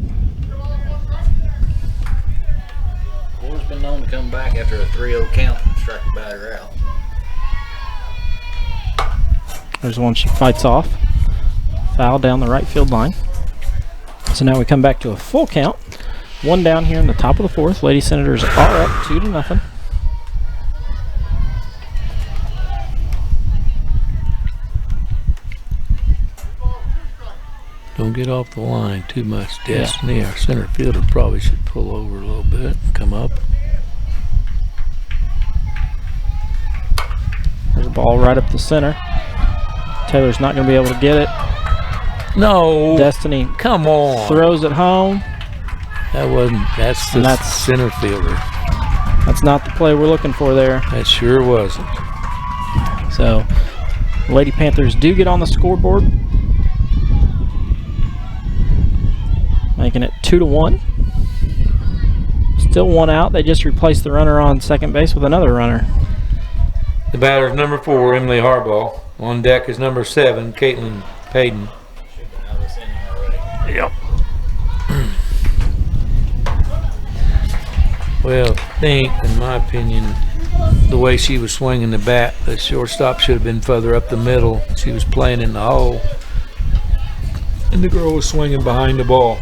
Cora's been known to come back after a 3-0 count and strike the batter out. There's one she fights off. Foul down the right field line. So now we come back to a full count. One down here in the top of the fourth. Lady Senators are up 2-0. Don't get off the line too much, Destiny. Yeah. Our center fielder probably should pull over a little bit and come up. There's a ball right up the center. Taylor's not going to be able to get it. No. Destiny come on. Throws it home. That wasn't. That's the center fielder. That's not the play we're looking for there. That sure wasn't. So, Lady Panthers do get on the scoreboard, making it 2-1. Still one out. They just replaced the runner on second base with another runner. The batter is number 4, Emily Harbaugh. On deck is number 7, Caitlin Payton. Yep. Well, I think, in my opinion, the way she was swinging the bat, the shortstop should have been further up the middle. She was playing in the hole, and the girl was swinging behind the ball.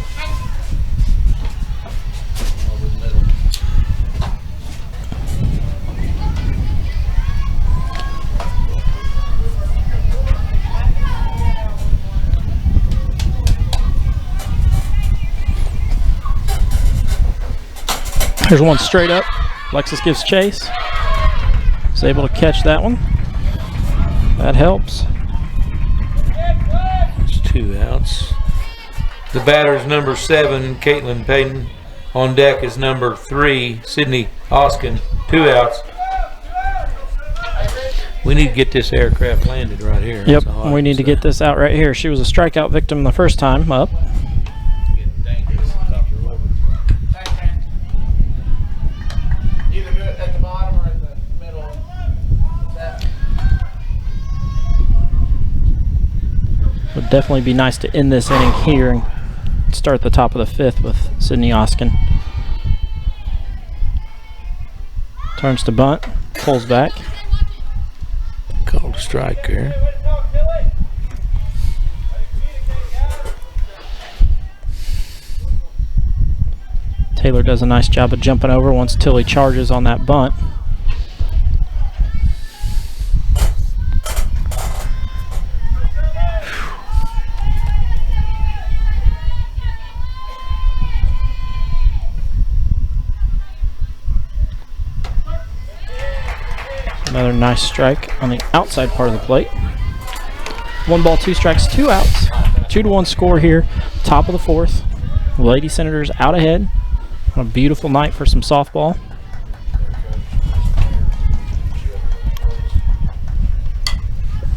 There's one straight up. Lexus gives chase. Is able to catch that one. That helps. It's 2 outs. The batter is number 7, Caitlin Payton. On deck is number 3, Sydney Hoskin. 2 outs. We need to get this aircraft landed right here. Yep, we need to get this out right here. She was a strikeout victim the first time up. Would definitely be nice to end this inning here and start the top of the 5th with Sydney Oskin. Turns to bunt, pulls back. Called a strike there. Taylor does a nice job of jumping over once Tilly charges on that bunt. Another nice strike on the outside part of the plate. 1 ball, 2 strikes, 2 outs. 2-1 score here. Top of the 4th. Lady Senators out ahead. On a beautiful night for some softball.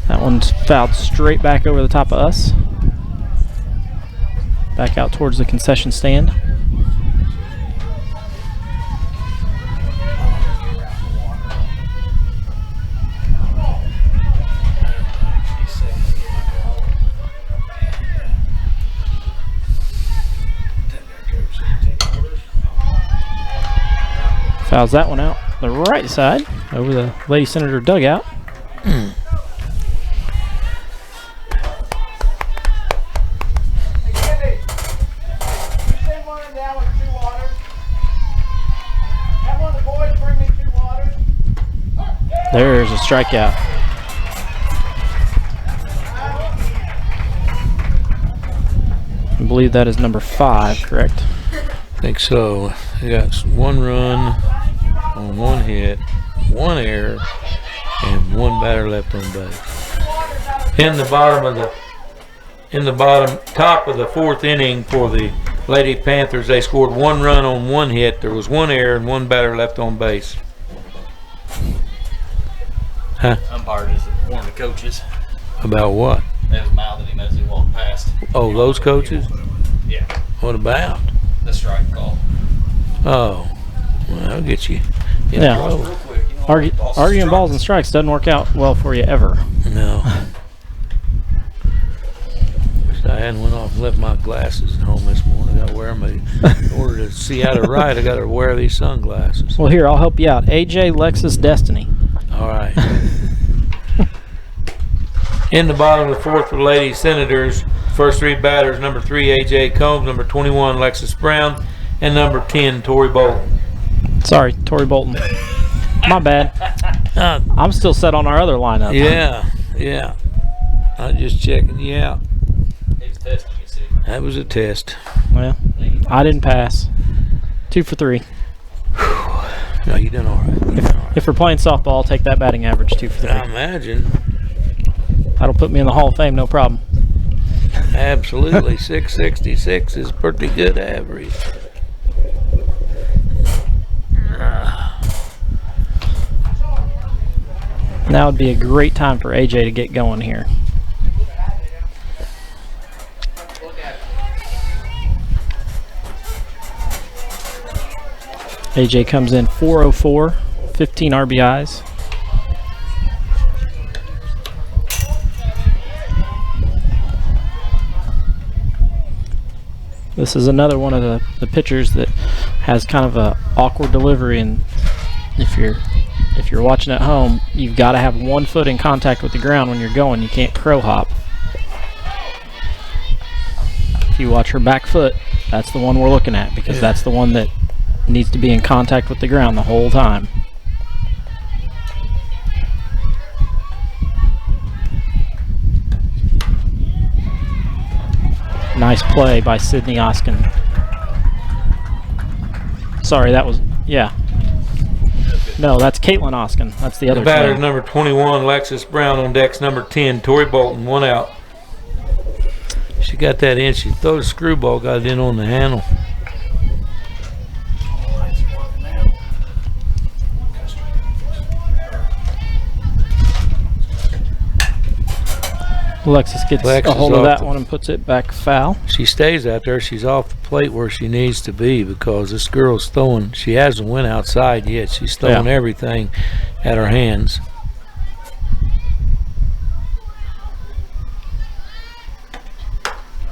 That one's fouled straight back over the top of us. Back out towards the concession stand. Fouls that one out the right side over the Lady Senator dugout. There's a strikeout. I believe that is number 5, correct? I think so. They got 1 run on 1 hit, 1 error, and 1 batter left on base. In the top of the 4th inning for the Lady Panthers, they scored 1 run on 1 hit. There was 1 error and 1 batter left on base. Huh? Umpire just warned the coaches. About what? They was mouthing him as he walked past. Oh, those coaches? Yeah. What about? The strike call. Oh, well, that'll get you in Yeah. trouble. Real quick, you know, Arguing balls and strikes doesn't work out well for you ever. No. I hadn't went off and left my glasses at home this morning. I got to wear them. In order to see how to write, I got to wear these sunglasses. Well, here, I'll help you out. AJ, Lexus, Destiny. All right. In the bottom of the 4th for the Lady Senators, first 3 batters, number 3, AJ Combs, number 21, Lexus Brown, And number 10, Tori Bolton. Sorry, Tori Bolton. My bad. I'm still set on our other lineup. Yeah. I'm just checking you out. He was testing you, see. That was a test. Well, I didn't pass. 2 for 3. No, you done all right. If we're playing softball, I'll take that batting average 2 for 3. I imagine. That'll put me in the Hall of Fame, no problem. Absolutely. 666 is pretty good average. Now would be a great time for AJ to get going here. AJ comes in 404, 15 RBIs. This is another one of the pitchers that has kind of a awkward delivery, and if you're watching at home, you've got to have 1 foot in contact with the ground when you're going. You can't crow hop. If you watch her back foot, that's the one we're looking at, because that's the one that needs to be in contact with the ground the whole time. Nice play by Sydney Oskin. Sorry, that was, yeah. No, that's Caitlin Oskin. That's the other The batter's twin. number 21, Lexus Brown. On deck's number 10, Tori Bolton. 1 out. She got that in. She threw the screwball, got it in on the handle. Alexis gets Alexis a hold of off that the- one and puts it back foul. She stays out there. She's off the plate where she needs to be, because this girl's throwing. She hasn't went outside yet. She's throwing everything at her hands.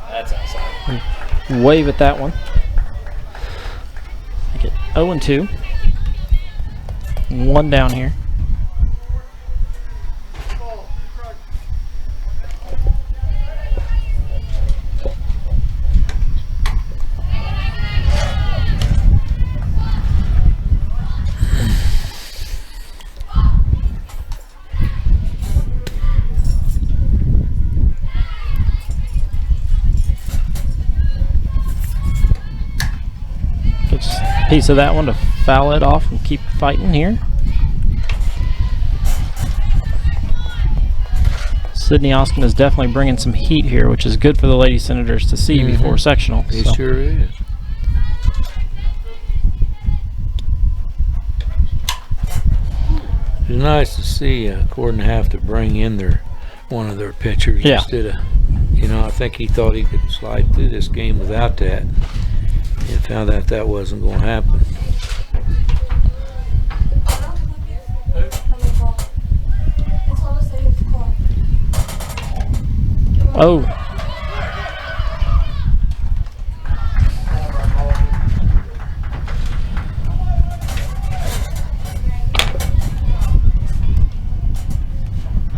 That's outside. Wave at that one. Make it 0-2. 1 down here. Piece of that one to foul it off and keep fighting here. Sydney Oskin is definitely bringing some heat here, which is good for the Lady Senators to see before sectional. It sure is. It's nice to see Corydon have to bring in one of their pitchers instead of, I think he thought he could slide through this game without that. And found out that wasn't going to happen. Oh.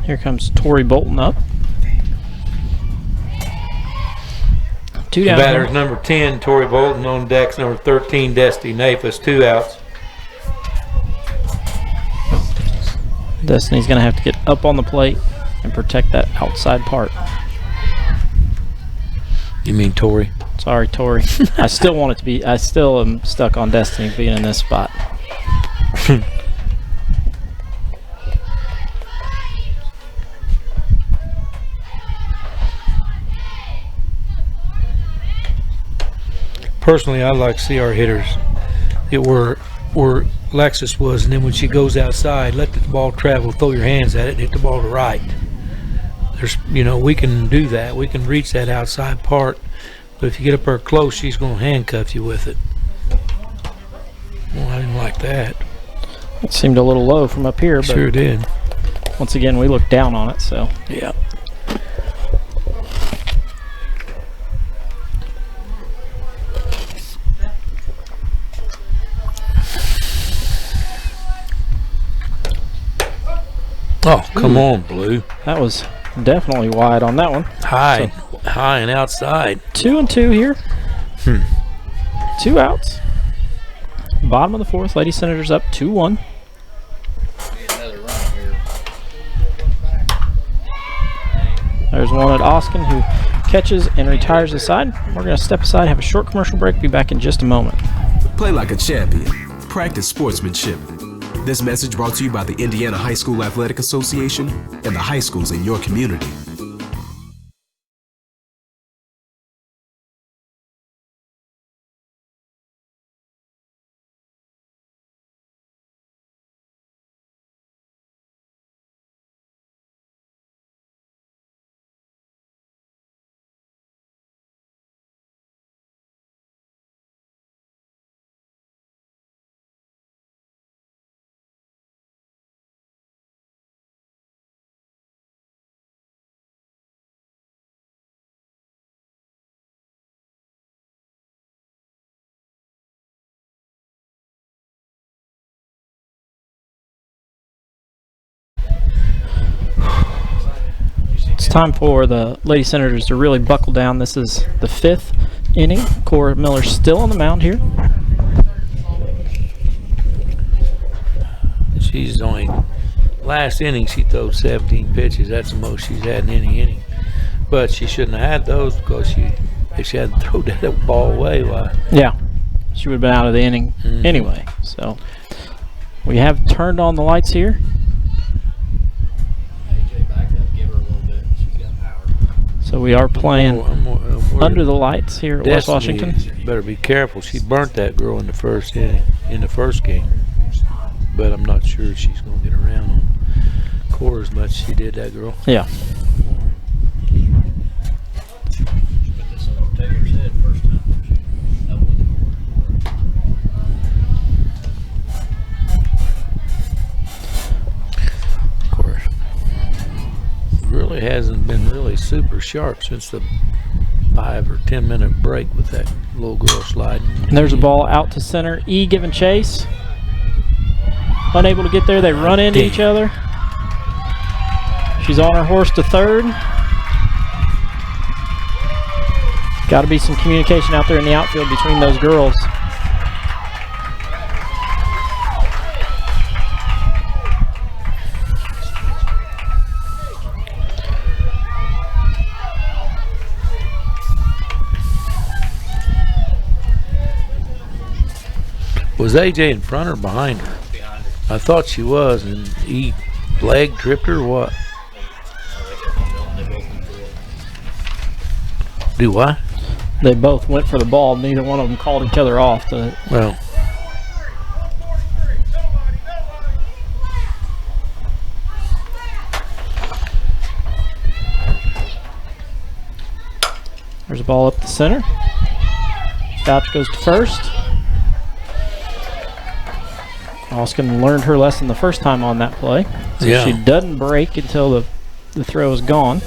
Here comes Tori Bolton up. 2 The down. batter's number 10, Tori Bolton. On deck's number 13, Destiny Nafis. 2 outs. Destiny's going to have to get up on the plate and protect that outside part. You mean Tori? Sorry, Tori. I still want it to be, I still am stuck on Destiny being in this spot. Personally, I'd like to see our hitters get where Lexus was, and then when she goes outside, let the ball travel, throw your hands at it, and hit the ball to right. There's, we can do that. We can reach that outside part, but if you get up there close, she's going to handcuff you with it. Well, I didn't like that. It seemed a little low from up here, but Sure did. once again, we looked down on it, so. Yeah. Oh, come on, Blue. That was definitely wide on that one. High and outside. 2-2 here. 2 outs. Bottom of the 4th. Lady Senators up 2-1. Another run here. There's one at Oskin who catches and retires aside. We're going to step aside, have a short commercial break. Be back in just a moment. Play like a champion. Practice sportsmanship. This message brought to you by the Indiana High School Athletic Association and the high schools in your community. It's time for the Lady Senators to really buckle down. This is the 5th inning. Cora Miller's still on the mound here. She's only, last inning she threw 17 pitches. That's the most she's had in any inning. But she shouldn't have had those because if she hadn't thrown that ball away, why? Yeah, she would have been out of the inning anyway. So we have turned on the lights here. So we are playing under the lights here at West Washington. Better be careful. She burnt that girl in the first inning, in the first game. But I'm not sure if she's going to get around on Cora as much as she did that girl. Yeah. Really hasn't been really super sharp since the 5 or 10 minute break with that little girl sliding. And there's a ball out to center. E giving chase. Unable to get there. They run into each other. She's on her horse to third. Got to be some communication out there in the outfield between those girls. Was AJ in front or behind her? Behind her. I thought she was, and he leg tripped her or what? Do what? They both went for the ball. Neither one of them called each other off. Well, there's a ball up the center. Fouch goes to first. Oskin learned her lesson the first time on that play. So yeah. She doesn't break until the throw is gone.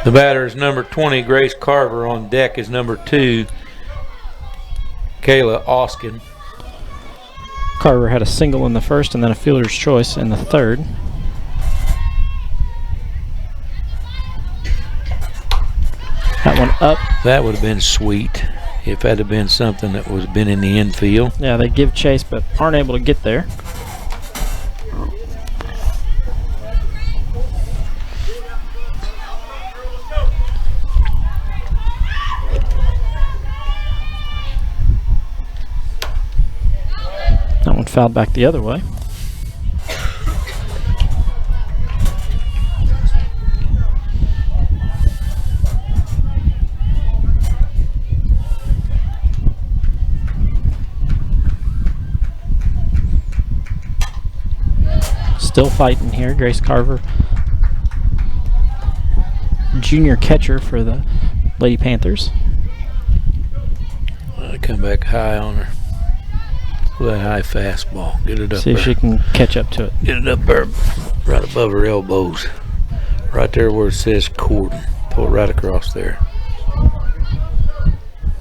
The batter is number 20, Grace Carver. On deck is number 2, Kayla Oskin. Carver had a single in the first and then a fielder's choice in the third. That one up. That would have been sweet if that had been something that was been in the infield. Yeah, they give chase but aren't able to get there. That one fouled back the other way. Still fighting here. Grace Carver, junior catcher for the Lady Panthers. I come back high on her. That high fastball. Get it up See if she can catch up to it. Get it up there, right above her elbows. Right there where it says Corydon. Pull it right across there.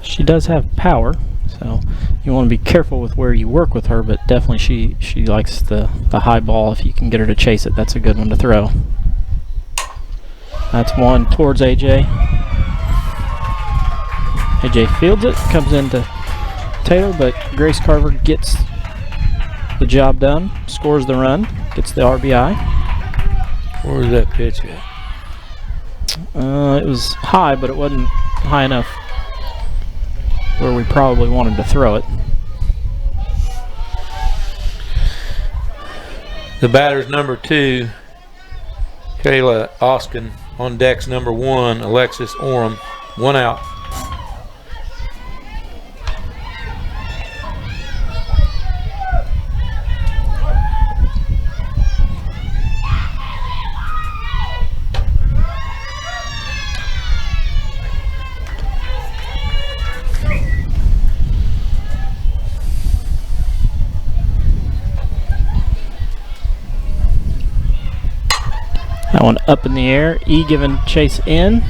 She does have power, so you want to be careful with where you work with her, but definitely she likes the high ball. If you can get her to chase it, that's a good one to throw. That's one towards AJ. AJ fields it, comes into Taylor, but Grace Carver gets the job done, scores the run, gets the RBI. Where was that pitch at? It was high, but it wasn't high enough where we probably wanted to throw it. The batter's number 2, Kayla Oskin. On deck's number 1, Alexis Orem. 1 out. That one up in the air. E giving chase in.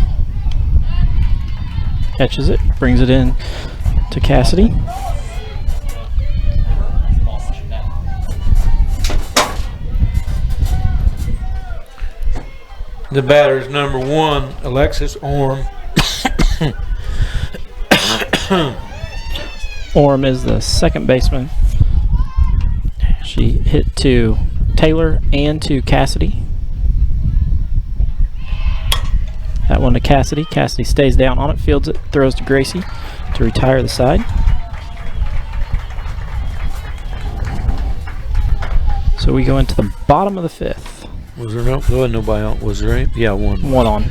Catches it, brings it in to Cassidy. The batter's number 1, Alexis Orem. Orem is the second baseman. She hit to Taylor and to Cassidy. That one to Cassidy. Cassidy stays down on it, fields it, throws to Gracie to retire the side. So we go into the bottom of the 5th. Was there no? There wasn't nobody on. Was there any? Yeah, one. One on.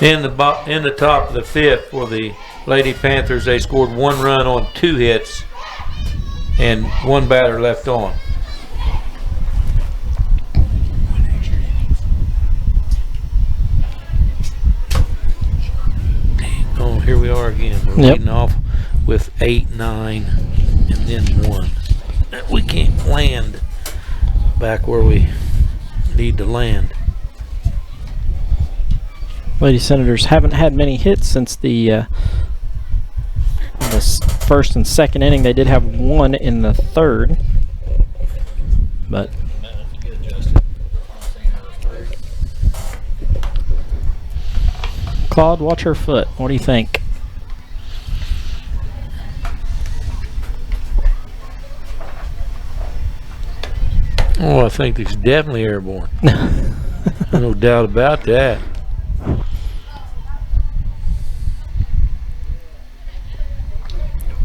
In the top of the 5th for the Lady Panthers, they scored 1 run on 2 hits. And 1 batter left on. Oh, here we are again. We're leading off with 8, 9, and then 1. We can't land back where we need to land. Lady Senators haven't had many hits since the first and second inning. They did have 1 in the 3rd, but Claude, watch her foot. What do you think? Oh, I think it's definitely airborne. No doubt about that.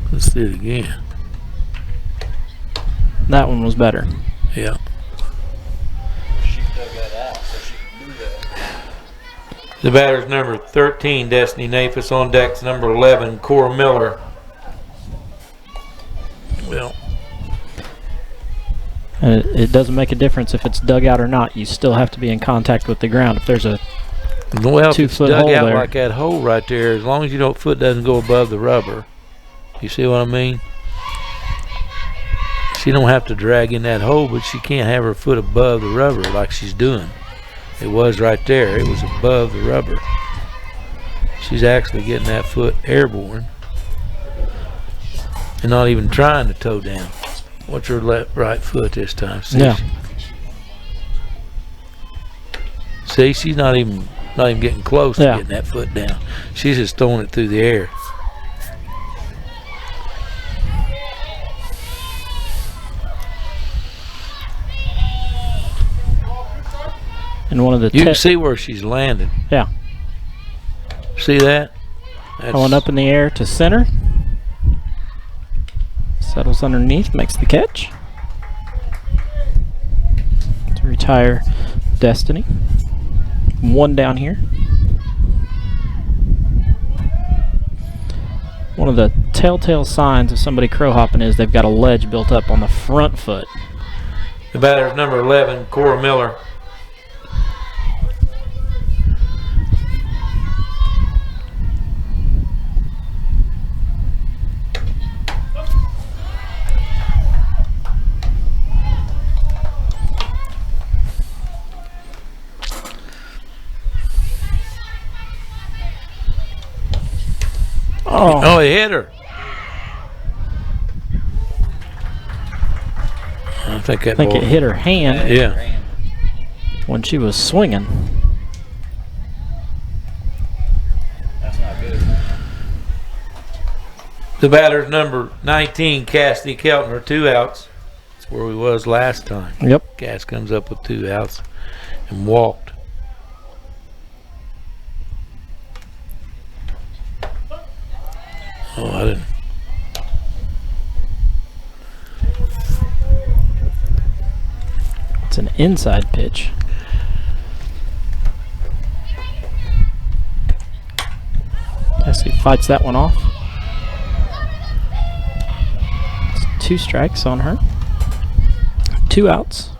Let's do it again. That one was better. Yeah. She dug that out so she could do that. The batter's number 13, Destiny Nafis. On deck's number 11, Cora Miller. Well, And it doesn't make a difference if it's dug out or not. You still have to be in contact with the ground. If there's a if it's 2-foot dug hole out there, like that hole right there, as long as your foot doesn't go above the rubber. You see what I mean? She don't have to drag in that hole, but she can't have her foot above the rubber like she's doing. It was right there. It was above the rubber. She's actually getting that foot airborne and not even trying to toe down. What's her right foot this time? See? Yeah. See, she's not even getting close to getting that foot down. She's just throwing it through the air. and one of the You can see where she's landing. Yeah. See that? Going up in the air to center. Settles underneath, makes the catch. To retire Destiny. 1 down here. One of the telltale signs of somebody crow hopping is they've got a ledge built up on the front foot. The batter's number 11, Cora Miller. Oh, he hit her. I think it hit her hand. Yeah. when she was swinging. That's not good. The batter's number 19, Cassidy Keltner, 2 outs. That's where we was last time. Yep. Cass comes up with 2 outs and walked. Oh, I didn't. It's an inside pitch. Cassidy fights that one off. It's 2 strikes on her. 2 outs.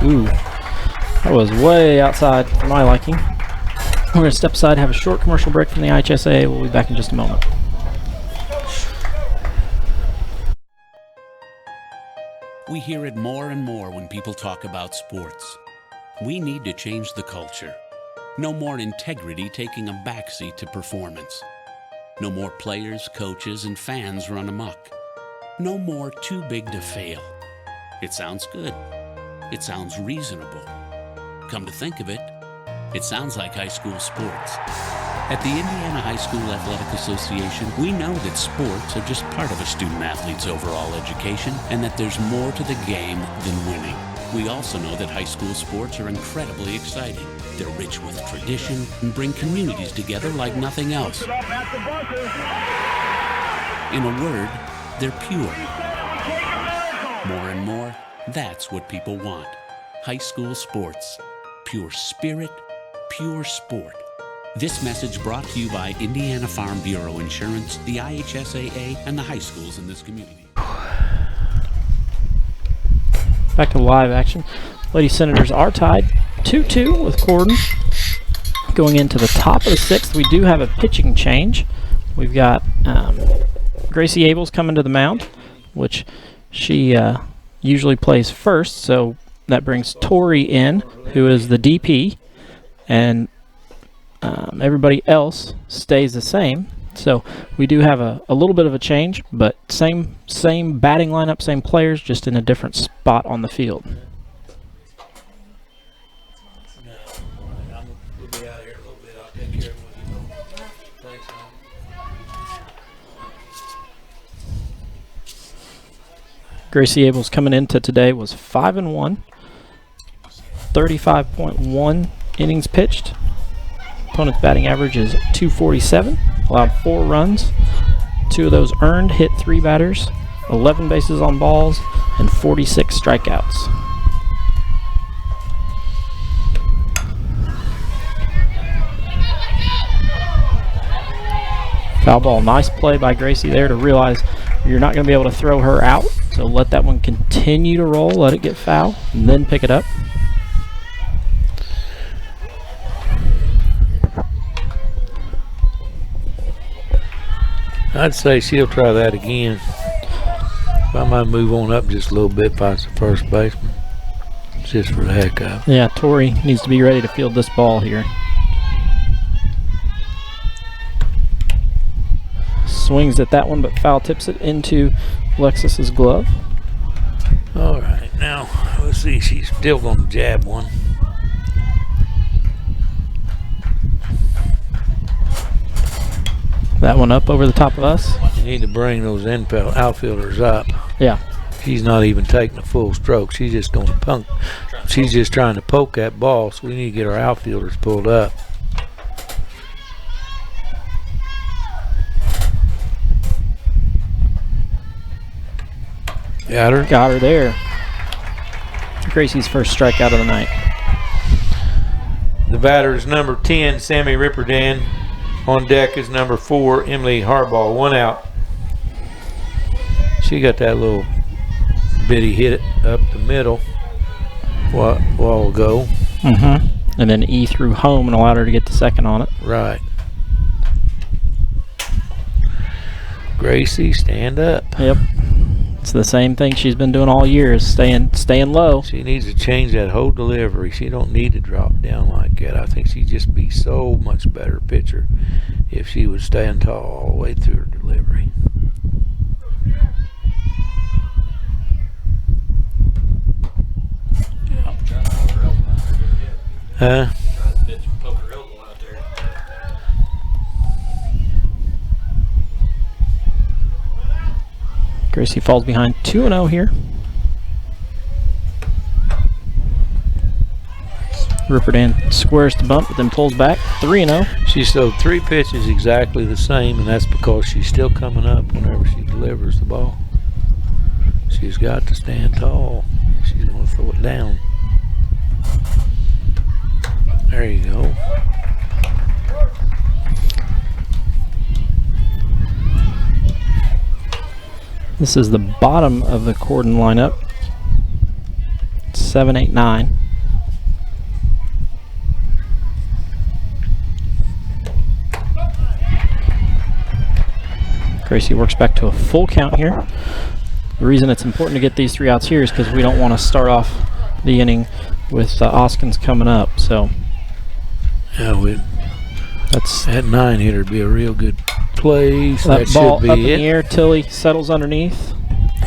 Ooh, that was way outside for my liking. We're going to step aside, have a short commercial break from the IHSA. We'll be back in just a moment. We hear it more and more when people talk about sports. We need to change the culture. No more integrity taking a backseat to performance. No more players, coaches, and fans run amok. No more too big to fail. It sounds good. It sounds reasonable. Come to think of it, it sounds like high school sports. At the Indiana High School Athletic Association, we know that sports are just part of a student athlete's overall education and that there's more to the game than winning. We also know that high school sports are incredibly exciting. They're rich with tradition and bring communities together like nothing else. In a word, they're pure. More and more, that's what people want. High school sports. Pure spirit, pure sport. This message brought to you by Indiana Farm Bureau Insurance, the IHSAA, and the high schools in this community. Back to live action. Lady Senators are tied 2-2 with Corydon. Going into the top of the 6th, we do have a pitching change. We've got Gracie Abels coming to the mound, which she usually plays first, so that brings Tori in, who is the DP, and everybody else stays the same. So we do have a little bit of a change, but same batting lineup, same players, just in a different spot on the field. We'll be out here a little bit. I'll take care of it. Thanks, Gracie Abels coming into today was 5-1, 35.1 innings pitched. Opponent's batting average is .247, allowed 4 runs. 2 of those earned, hit 3 batters, 11 bases on balls, and 46 strikeouts. Foul ball, nice play by Gracie there to realize you're not going to be able to throw her out. So let that one continue to roll, let it get foul, and then pick it up. I'd say she'll try that again. I might move on up just a little bit past the first baseman, just for the heck of it. Yeah, Tori needs to be ready to field this ball here. Swings at that one, but foul tips it into Alexis's glove. All right, now let's see. She's still going to jab one. That one up over the top of us. You need to bring those outfielders up. Yeah. She's not even taking a full stroke. She's just going to punk. She's just trying to poke that ball, so we need to get our outfielders pulled up. Got her? Got her there. Gracie's first strikeout of the night. The batter is number 10, Sammy Ripperdan. On deck is number 4, Emily Harbaugh. 1 out. She got that little bitty hit it up the middle a while ago. Mm-hmm. And then E threw home and allowed her to get the second on it. Right. Gracie, stand up. Yep. It's the same thing she's been doing all year, is staying low. She needs to change that whole delivery. She don't need to drop down like that. I think she'd just be so much better pitcher if she would stand tall all the way through her delivery. Huh? Gracie falls behind 2-0 here. Rupert Ann squares the bump, but then pulls back 3-0. She's thrown 3 pitches exactly the same, and that's because she's still coming up whenever she delivers the ball. She's got to stand tall. She's going to throw it down. There you go. This is the bottom of the Corydon lineup. 7, 8, 9. Gracie works back to a full count here. The reason it's important to get these 3 outs here is because we don't want to start off the inning with Oskins coming up. So Yeah, that's that 9 hitter would be a real good place. that ball should up be in the air. Tilly settles underneath.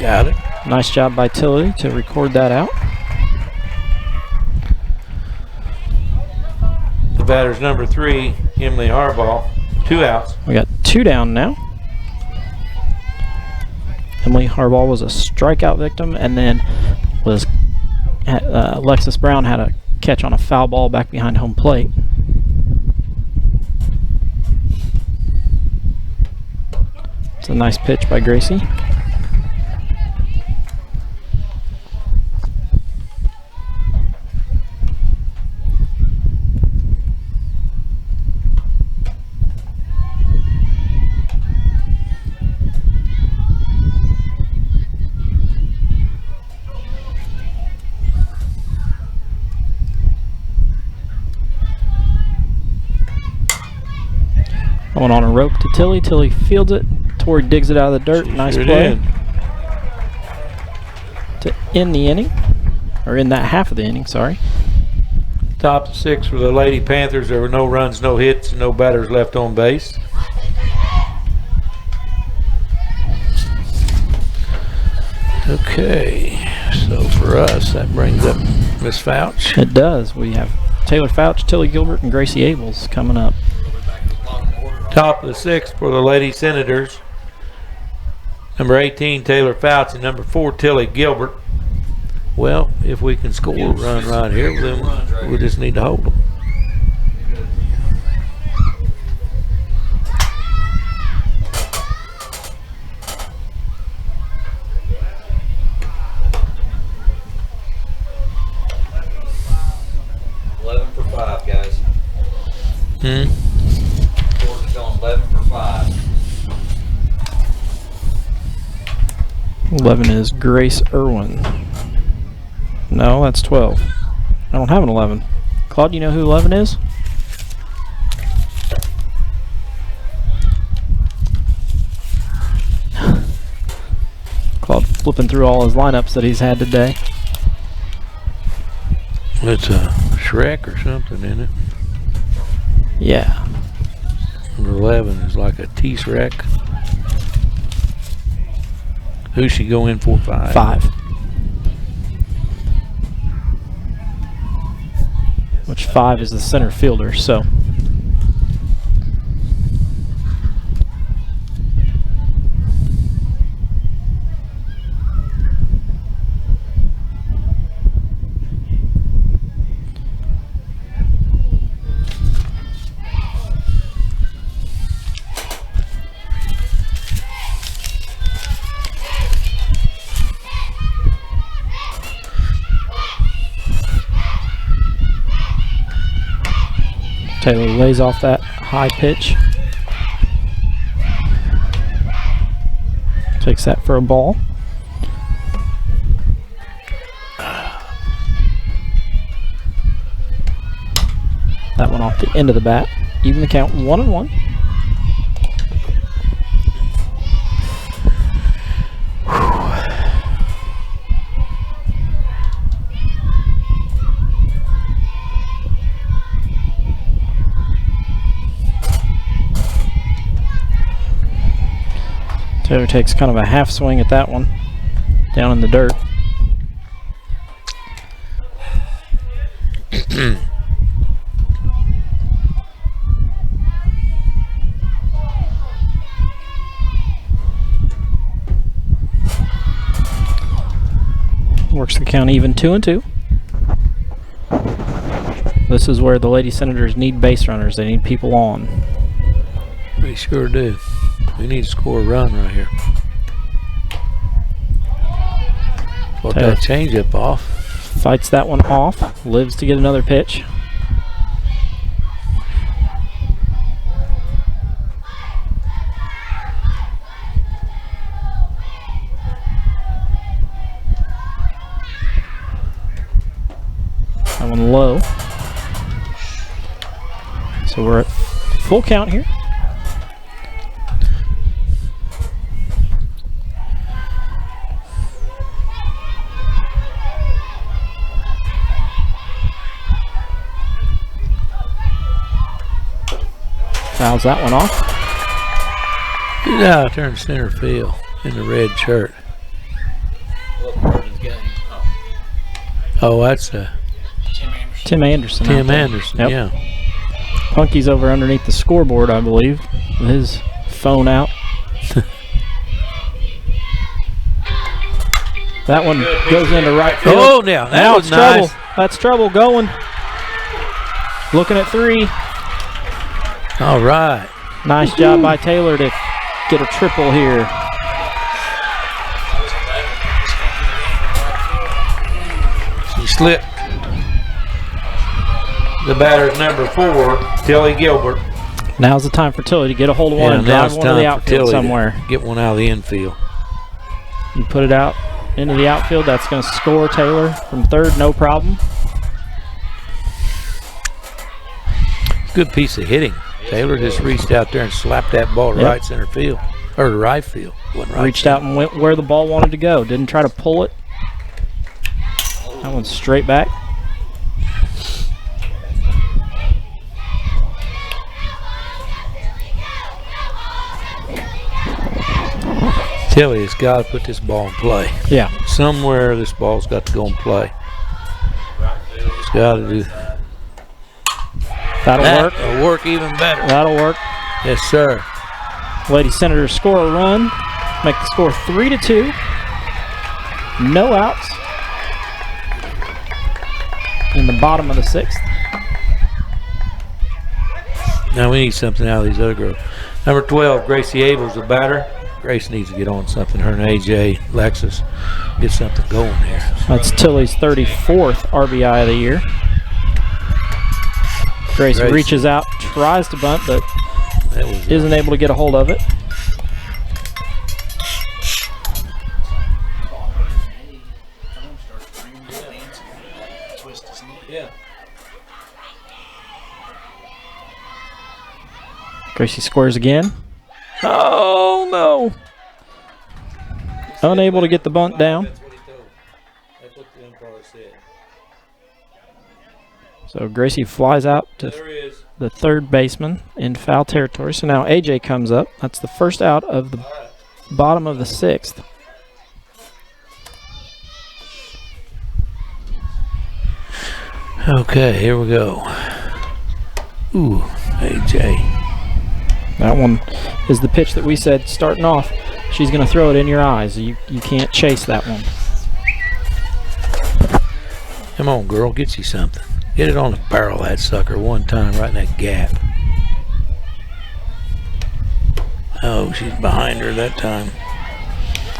Got it. Nice job by Tilly to record that out. The batter's number 3, Emily Harbaugh. 2 outs. We got 2 down now. Emily Harbaugh was a strikeout victim, and then was Alexis Brown had a catch on a foul ball back behind home plate. It's a nice pitch by Gracie. Going on a rope to Tilly. Tilly fields it. Torrey digs it out of the dirt. Nice play. To end the inning. Or in that half of the inning, sorry. Top of 6 for the Lady Panthers. There were no runs, no hits, and no batters left on base. Okay, so for us, that brings up Miss Fouch. It does. We have Taylor Fouch, Tilly Gilbert, and Gracie Abels coming up. Top of the 6th for the Lady Senators. Number 18, Taylor Fouts, and number 4, Tilly Gilbert. Well, if we can score a run right here, then we just need to hold them. For 5, guys. Corydon's going 11 for 5. 11 is Grace Irwin. No, that's 12. I don't have an 11. Claude, you know who 11 is? Claude flipping through all his lineups that he's had today. It's a Shrek or something, isn't it? Yeah. Number 11 is like a T-Shrek. Who's she going for? 5. 5. Which 5 is the center fielder, so. Taylor lays off that high pitch. Takes that for a ball. That one off the end of the bat. Even the count 1-1. Taylor takes kind of a half swing at that one, down in the dirt. Works the count even 2-2. This is where the Lady Senators need base runners. They need people on. We sure do. We need to score a run right here. Got that changeup off. Fights that one off. Lives to get another pitch. That one low. So we're at full count here. Fouls that one off. He's out there in center field in the red shirt. Oh, that's Tim Anderson. Tim Anderson, Yep. yeah. Punky's over underneath the scoreboard, I believe, with his phone out. That one goes into right field. Oh, now that was it's nice. trouble. That's trouble going. Looking at 3. All right. Nice job by Taylor to get a triple here. She slipped. The batter's number 4, Tilly Gilbert. Now's the time for Tilly to get a hold of one and drive one to the outfield somewhere. Get one out of the infield. You put it out into the outfield. That's going to score Taylor from third, no problem. Good piece of hitting. Taylor just reached out there and slapped that ball to right center field, or to right field. Right Reached out and went where the ball wanted to go. Didn't try to pull it. That one's straight back. Tilly has got to put this ball in play. Yeah. Somewhere this ball's got to go and play. It's got to do. That'll work. That'll work even better. That'll work. Yes, sir. Lady Senators score a run. Make the score 3-2. No outs. In the bottom of the 6th. Now we need something out of these other girls. Number 12, Gracie Abel's the batter. Grace needs to get on something. Her and AJ, Lexus, get something going here. That's Tilly's 34th RBI of the year. Grace reaches out, tries to bunt, but isn't able to get a hold of it. Gracie scores again. Oh no! Unable to get the bunt down. That's what the umpire said. So Gracie flies out to the third baseman in foul territory. So now AJ comes up. That's the first out of the bottom of the 6th. Okay, here we go. Ooh, AJ. That one is the pitch that we said starting off. She's going to throw it in your eyes. You can't chase that one. Come on, girl, get you something. Get it on the barrel of that sucker one time, right in that gap. Oh, she's behind her that time.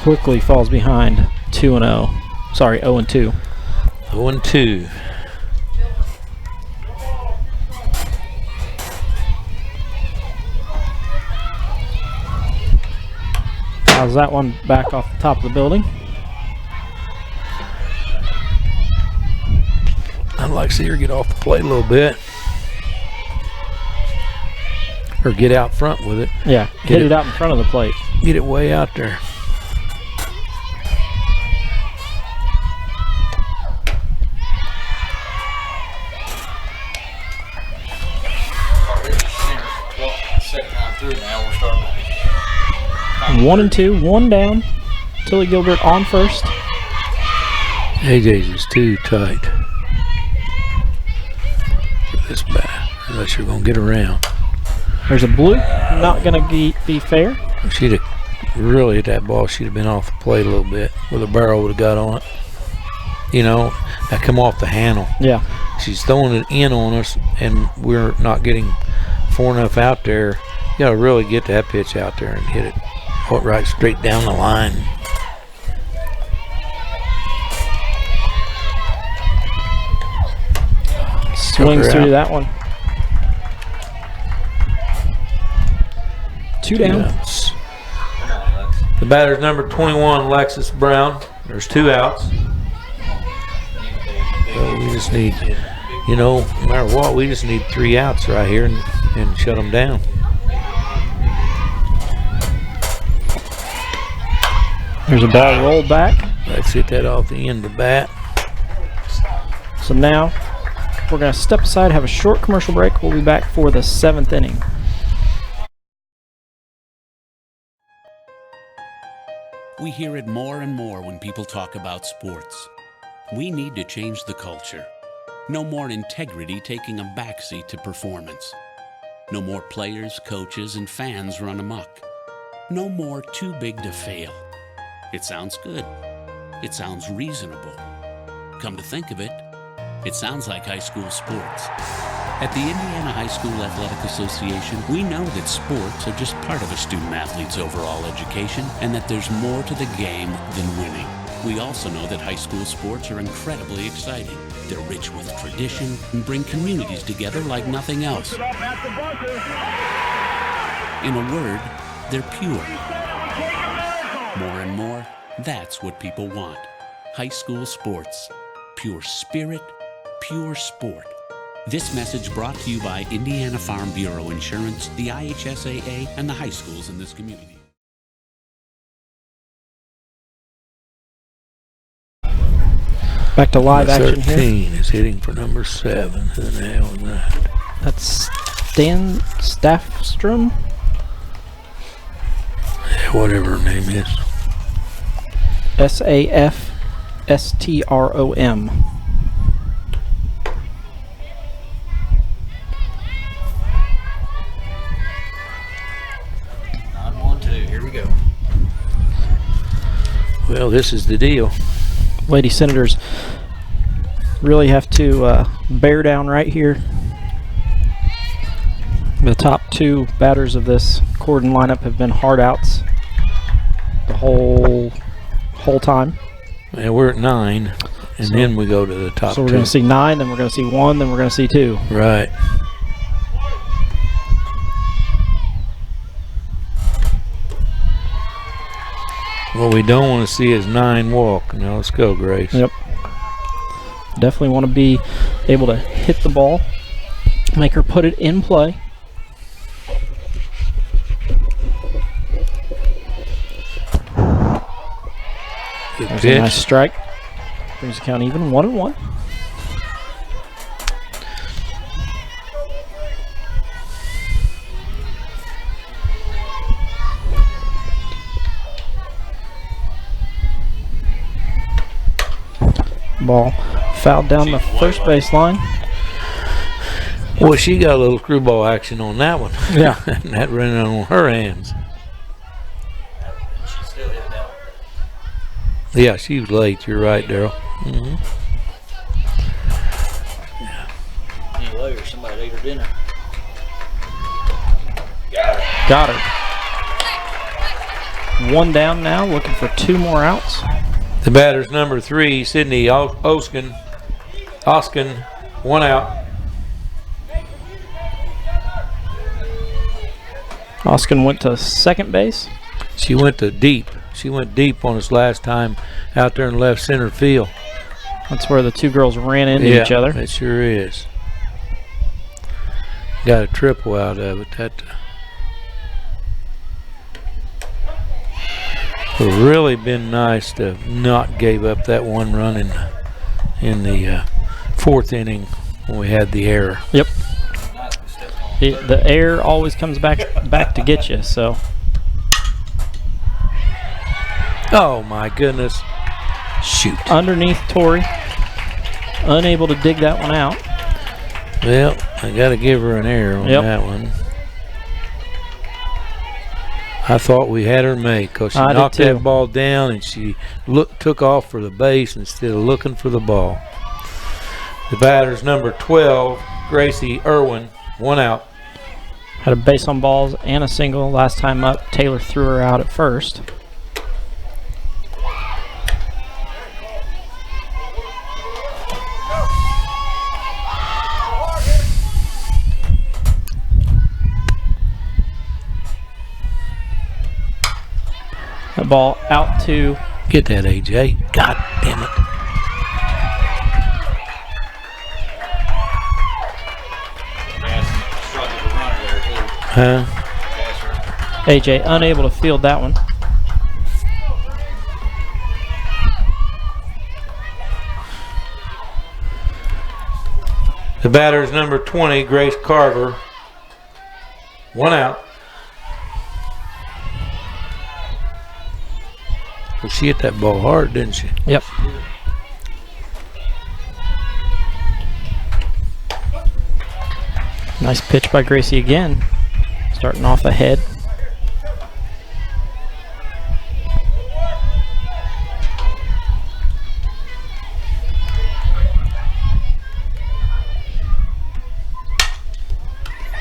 Quickly falls behind 2-0. Sorry, 0-2. 0-2. How's that one back off the top of the building? I'd like to see her get off the plate a little bit. Or get out front with it. Yeah, hit it out in front of the plate. Get it way out there. Second time through now, we're starting to 1-2, one down. Tilly Gilbert on first. AJ's is too tight for this bat, unless you're going to get around. There's a blue. Not going to be fair. If she'd have really hit that ball, she'd have been off the plate a little bit, where the barrel would have got on it. You know, that come off the handle. Yeah. She's throwing it in on us, and we're not getting far enough out there. You got to really get that pitch out there and hit it right straight down the line. Swings through that one. 2 down. Outs. The batter's number 21, Alexis Brown. There's 2 outs. So we just need, you know, no matter what, we just need 3 outs right here and shut them down. There's a ball rolled back. Let's hit that off the end of the bat. So now we're going to step aside, have a short commercial break. We'll be back for the 7th inning. We hear it more and more when people talk about sports. We need to change the culture. No more integrity taking a backseat to performance. No more players, coaches, and fans run amok. No more too big to fail. It sounds good. It sounds reasonable. Come to think of it, it sounds like high school sports. At the Indiana High School Athletic Association, we know that sports are just part of a student athlete's overall education and that there's more to the game than winning. We also know that high school sports are incredibly exciting. They're rich with tradition and bring communities together like nothing else. In a word, they're pure. More and more, that's what people want. High school sports. Pure spirit, pure sport. This message brought to you by Indiana Farm Bureau Insurance, the IHSAA, and the high schools in this community. Back to live action here. 13 is hitting for number 7. Who the hell is that? That's Stan Staffstrom. Whatever her name is. Safstrom. 9-1-2. Here we go. Well, this is the deal. Lady Senators really have to bear down right here. The top 2 batters of this Corydon lineup have been hard outs the whole time. And we're at 9, and So- then we go to the top So we're 2. going to see 9, then we're going to see 1, then we're going to see 2. Right. What we don't want to see is 9 walk. Now let's go, Grace. Yep. Definitely want to be able to hit the ball, make her put it in play. Good There's pitch. a nice strike. Brings the count even, 1-1. Ball fouled down the first base line. Well, she got a little screwball action on that one. Yeah. And that ran on her hands. She still hit that. Yeah, she was late. You're right, Daryl. Anyway, or somebody ate her dinner. Got her. 1 down now, looking for 2 more outs. The batter's number 3, Sydney Oskin. 1 out. Oskin went to second base. She went to deep. She went deep on us last time out there in left center field. That's where the 2 girls ran into each other. It sure is. Got a triple out of it. That would have really been nice to not gave up that 1 run in the 4th inning when we had the error. Yep. The air always comes back to get you. So Oh my goodness. Shoot. Underneath Tori. Unable to dig that one out. Well, I got to give her an error on that one. I thought we had her made because she knocked that ball down and she took off for the base instead of looking for the ball. The batter's number 12, Gracie Irwin, 1 out. Had a base on balls and a single last time up. Taylor threw her out at first. That ball out to... Get that, AJ. God damn it. Huh? AJ unable to field that one. The batter is number 20, Grace Carver. 1 out. Well, she hit that ball hard, didn't she? Yep. Nice pitch by Gracie again. Starting off ahead.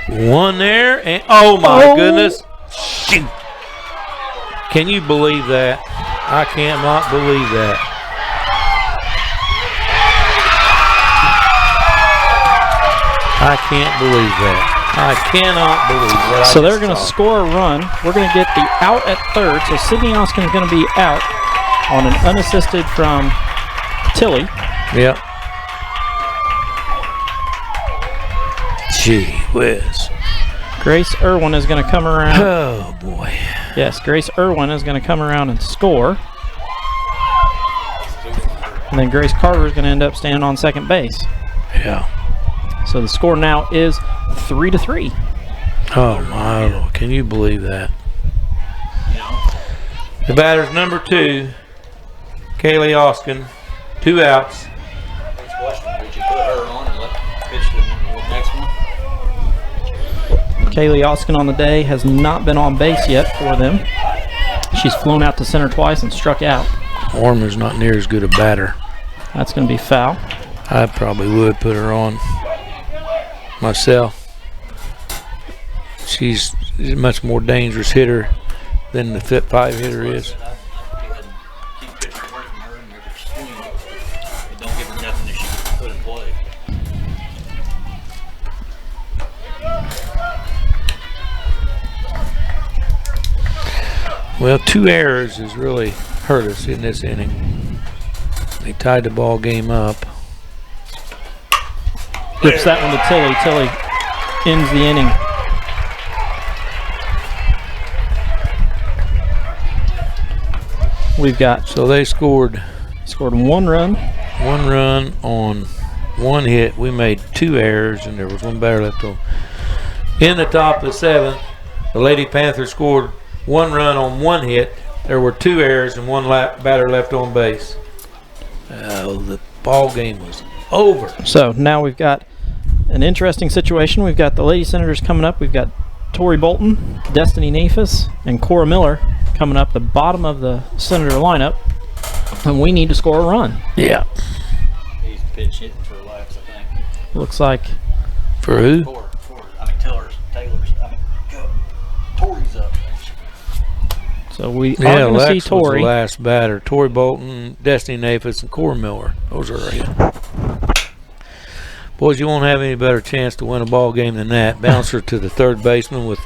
One there, and oh my goodness. Shoot. Can you believe that? I cannot believe that. I can't believe that. I cannot believe that. So they're going to score a run. We're going to get the out at third. So Sydney Oskin is going to be out on an unassisted from Tilly. Yep. Gee whiz. Grace Irwin is going to come around. Oh boy. Yes, Grace Irwin is going to come around and score. And then Grace Carver is going to end up standing on second base. Yeah. So the score now is 3-3. Oh my Lord. Can you believe that? The batter's number 2, Kaylee Oskin. 2 outs. Would you put her on and let pitch to the next one? Kaylee Oskin on the day has not been on base yet for them. She's flown out to center twice and struck out. Ormer's not near as good a batter. That's going to be foul. I probably would put her on myself. She's a much more dangerous hitter than the fit 5 hitter is. Keep pitching away from her and give her swing. But don't give her nothing that she can put in play. Well, 2 errors has really hurt us in this inning. They tied the ball game up. Rips that one to Tilly. Tilly ends the inning. We've got... So they scored 1 run. 1 run on 1 hit. We made 2 errors, and there was 1 batter left on. In the top of the 7th, the Lady Panthers scored 1 run on 1 hit. There were 2 errors and 1 batter left on base. The ball game was over. So now we've got an interesting situation. We've got the Lady Senators coming up. We've got Tori Bolton, Destiny Nafis, and Cora Miller coming up the bottom of the Senator lineup. And we need to score a run. Yeah. He's pitch hitting for laps, I think. Looks like... For who? Tori's up. So we are Yeah, going to see Lex was the Tori. last batter. Tori Bolton, Destiny Nafis, and Cora Miller. Those are right. Boys, you won't have any better chance to win a ball game than that. Bouncer to the third baseman with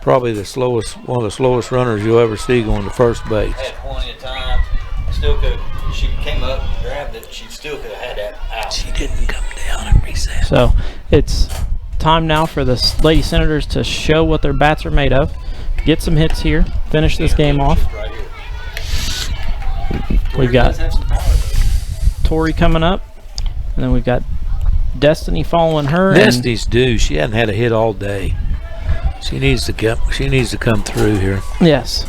probably one of the slowest runners you'll ever see going to first base. Had plenty of time. Still could. She came up, grabbed it. She still could have had that out. She didn't come down and reset. So it's time now for the Lady Senators to show what their bats are made of. Get some hits here. Finish this game off. Right here. We've got Tori coming up, and then we've got Destiny following her. Destiny's due. She hasn't had a hit all day. She needs to come through here. Yes.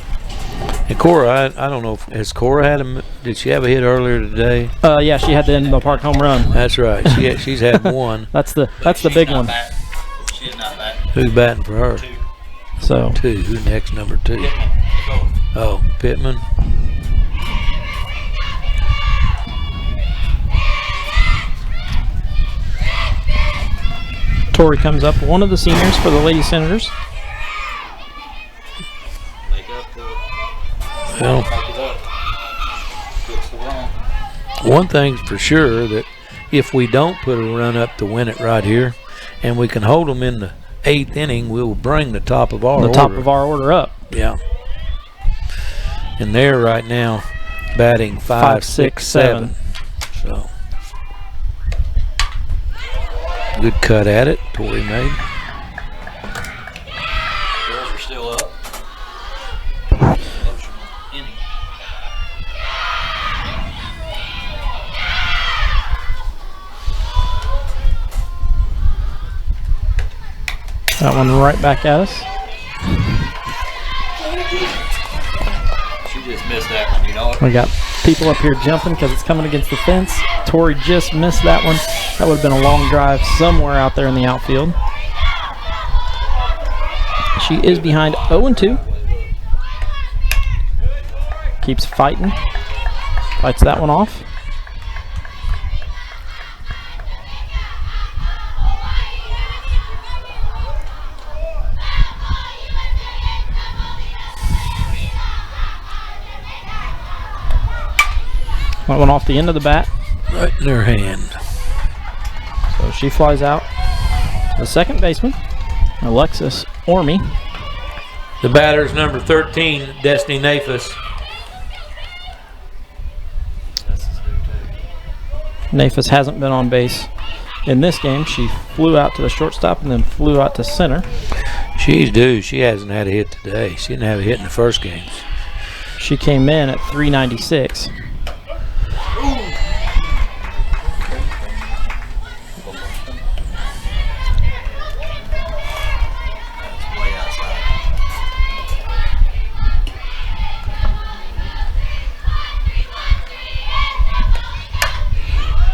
And Cora, I don't know if has Cora had did she have a hit earlier today? Yeah, she had the end of the park home run. That's right. She's had one. That's the big one. She is not back. Who's batting for her? 2. So 2. Who's next? Number 2. Pittman. Oh, Pittman. Tori comes up, one of the seniors for the Lady Senators. Make up for it. Well, Make it up. Fix the wrong. one thing's for sure, that if we don't put a run up to win it right here, and we can hold them in the 8th inning, we will bring the top of our order up. Yeah. And they're right now batting 5, 6, 7. So good cut at it, Tori made. Girls are still up. Emotional inning. That one right back at us. She just missed that one, you know it? We got people up here jumping because it's coming against the fence. Tori just missed that one. That would have been a long drive somewhere out there in the outfield. She is behind 0-2. Keeps fighting. Fights that one off. That one off the end of the bat. Right in her hand. So she flies out. The second baseman, Alexis Orme. The batter's number 13, Destiny Nafis. Nafis hasn't been on base in this game. She flew out to the shortstop and then flew out to center. She's due. She hasn't had a hit today. She didn't have a hit in the first games. She came in at 396.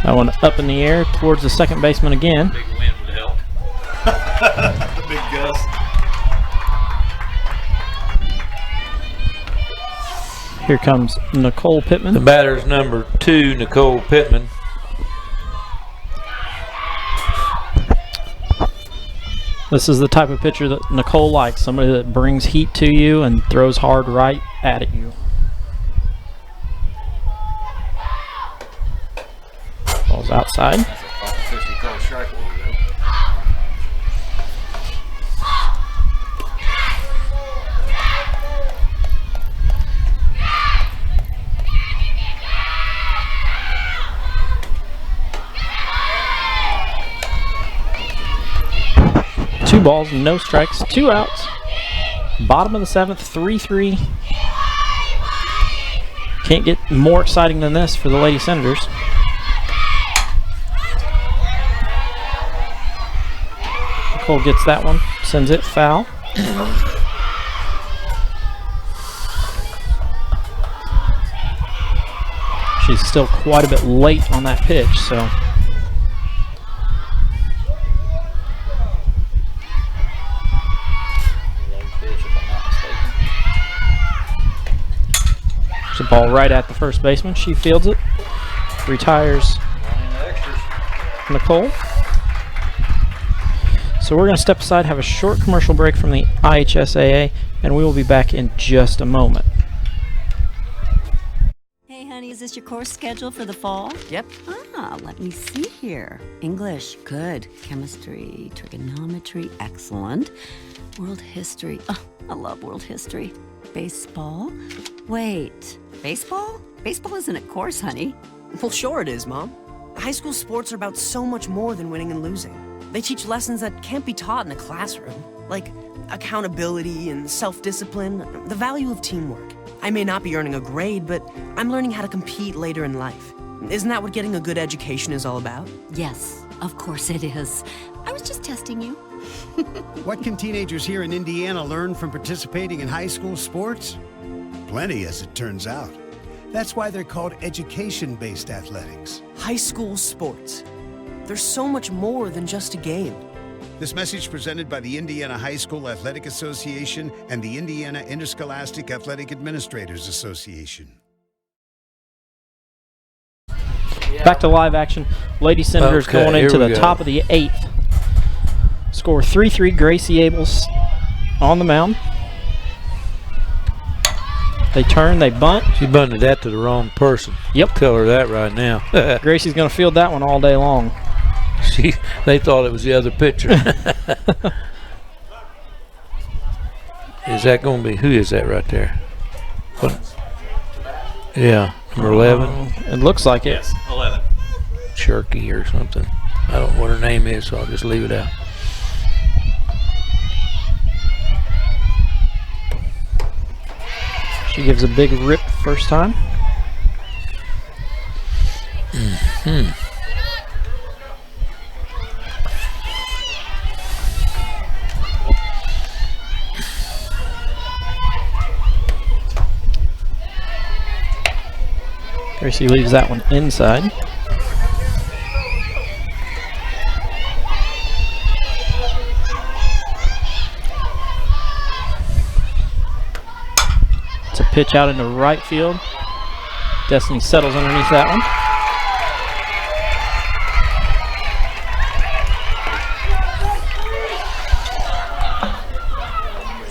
That one up in the air towards the second baseman again. Big wind would help. Big gust. Here comes Nicole Pittman. The batter's number 2, Nicole Pittman. This is the type of pitcher that Nicole likes, somebody that brings heat to you and throws hard right at you. Ball's outside. That's officially called strike over there. Two balls, no strikes, 2 outs. Bottom of the 7th, 3-3. Can't get more exciting than this for the Lady Senators. Nicole gets that one, sends it foul. She's still quite a bit late on that pitch, so. There's a ball right at the first baseman. She fields it, retires Nicole. So we're going to step aside, have a short commercial break from the IHSAA, and we will be back in just a moment. Hey, honey, is this your course schedule for the fall? Yep. Let me see here. English, good. Chemistry, trigonometry, excellent. World history, I love world history. Baseball? Wait, baseball? Baseball isn't a course, honey. Well, sure it is, Mom. High school sports are about so much more than winning and losing. They teach lessons that can't be taught in a classroom, like accountability and self-discipline, the value of teamwork. I may not be earning a grade, but I'm learning how to compete later in life. Isn't that what getting a good education is all about? Yes, of course it is. I was just testing you. What can teenagers here in Indiana learn from participating in high school sports? plenty, as it turns out. That's why they're called education-based athletics. High school sports. There's so much more than just a game. This message presented by the Indiana High School Athletic Association and the Indiana Interscholastic Athletic Administrators Association. Back to live action. Lady Senators Okay, going here into we the go. top of the 8th. Score 3-3. Gracie Abels on the mound. They turn, they bunt. She bunted that to the wrong person. Yep. Tell her that right now. Gracie's going to field that one all day long. They thought it was the other pitcher. Is that going to be, who is that right there? What? Yeah, number 11. It looks like it. Yes, 11. Cherky or something. I don't know what her name is, so I'll just leave it out. She gives a big rip first time. Gracie leaves that one inside. It's a pitch out into right field. Destiny settles underneath that one.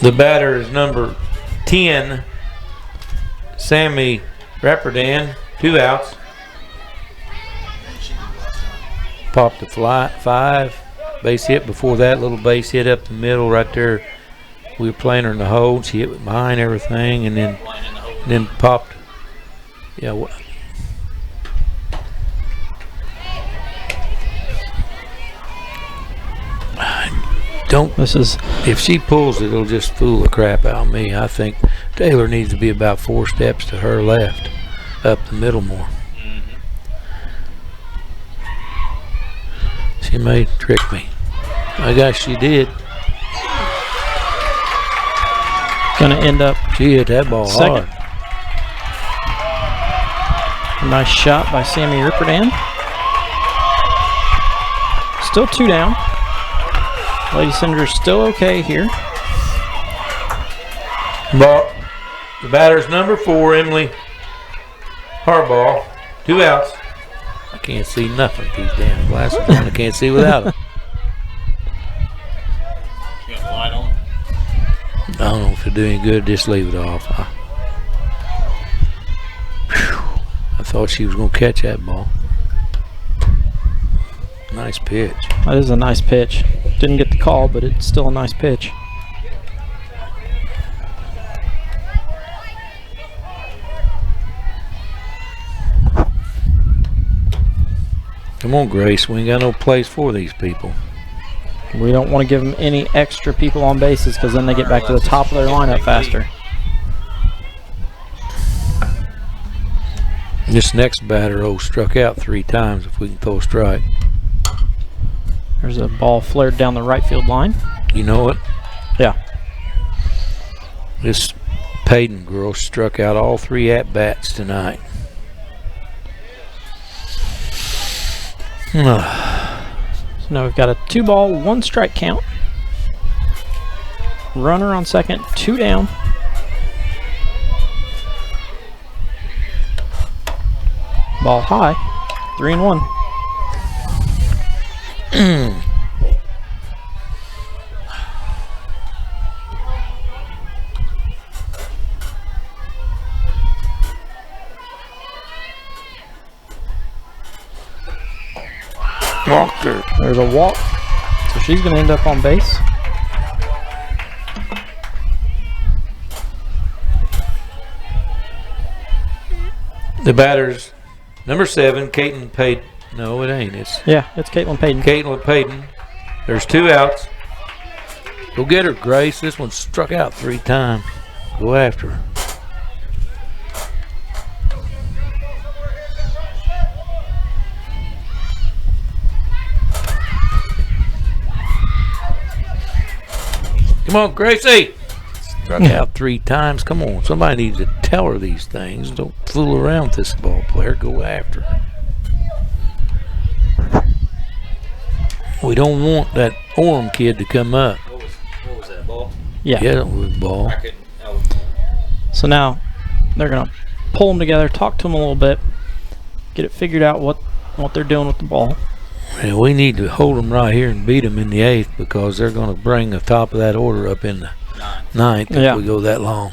The batter is number 10, Sammy Rapperdan. 2 outs. Popped the fly, 5. Base hit before that, little base hit up the middle right there. We were playing her in the hole. She hit behind everything and then popped. Yeah. If she pulls it, it'll just fool the crap out of me. I think Taylor needs to be about 4 steps to her left, up the middle more. She may trick me. I guess she did. Gonna end up. She hit that ball second. hard. Nice shot by Sammy Ripperdan. Still 2 down. Lady Senators still okay here. Ball. The batter's number 4, Emily Harbaugh. 2 outs. I can't see nothing. These damn glasses on. I can't see without them. You got the light on? I don't know if it'll do any good. Just leave it off. I thought she was going to catch that ball. Nice pitch. That is a nice pitch. Didn't get the call, but it's still a nice pitch. Come on, Grace. We ain't got no place for these people. We don't want to give them any extra people on bases because then they get back to the top of their lineup faster. This next batter, struck out 3 times if we can throw a strike. There's a ball flared down the right field line. You know it? Yeah. This Payton girl struck out all 3 at-bats tonight. So now we've got a 2-ball, 1-strike count. Runner on second, 2 down. Ball high, 3-1. Walker. There's a walk, so she's going to end up on base. The batter's number 7, Caitlin Payton. No, it ain't. It's Caitlin Payton. Caitlin Payton. There's 2 outs. Go get her, Grace. This one struck out 3 times. Go after her. Come on, Gracie. Struck out 3 times. Come on. Somebody needs to tell her these things. Don't fool around with this ball player. Go after her. We don't want that Orem kid to come up. What was that, ball? Yeah. Yeah, that was ball. I couldn't. So now they're gonna pull them together, talk to them a little bit, get it figured out what they're doing with the ball. And we need to hold them right here and beat them in the 8th because they're going to bring the top of that order up in the 9th if Yeah. we go that long.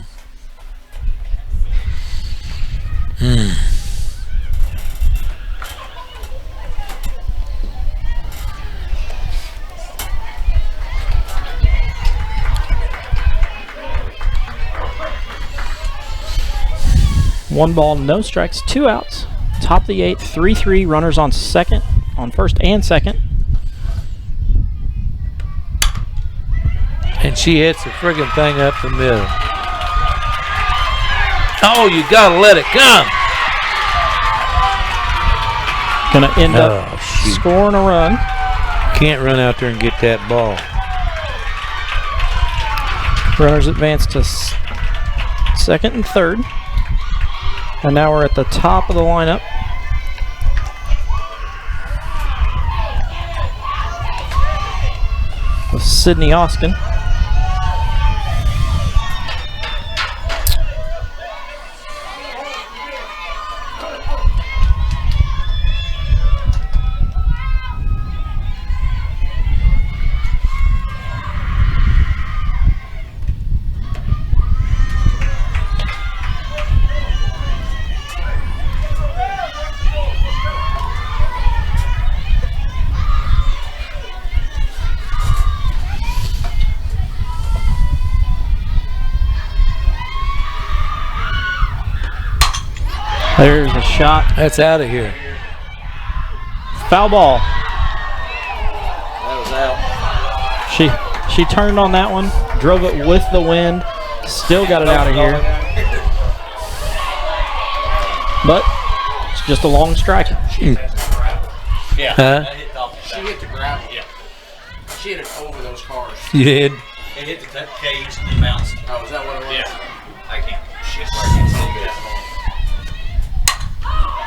One ball, no strikes, 2 outs. Top of the 8th, 3-3, runners on first and second. And she hits the friggin' thing up the middle. Oh, you gotta let it come. Gonna end up shoot. scoring a run. Can't run out there and get that ball. Runners advance to second and third. And now we're at the top of the lineup. With Sydney Austin. There's a shot. That's out of here. Foul ball. That was out. She turned on that one, drove it with the wind, still got it out of here. But it's just a long strike. Yeah. Huh? That hit off. She hit the gravel. Yeah. She hit it over those cars. You did? It hit the cage and bounced. Oh, is that what it was? Yeah. I can't. Shit, I can't see that.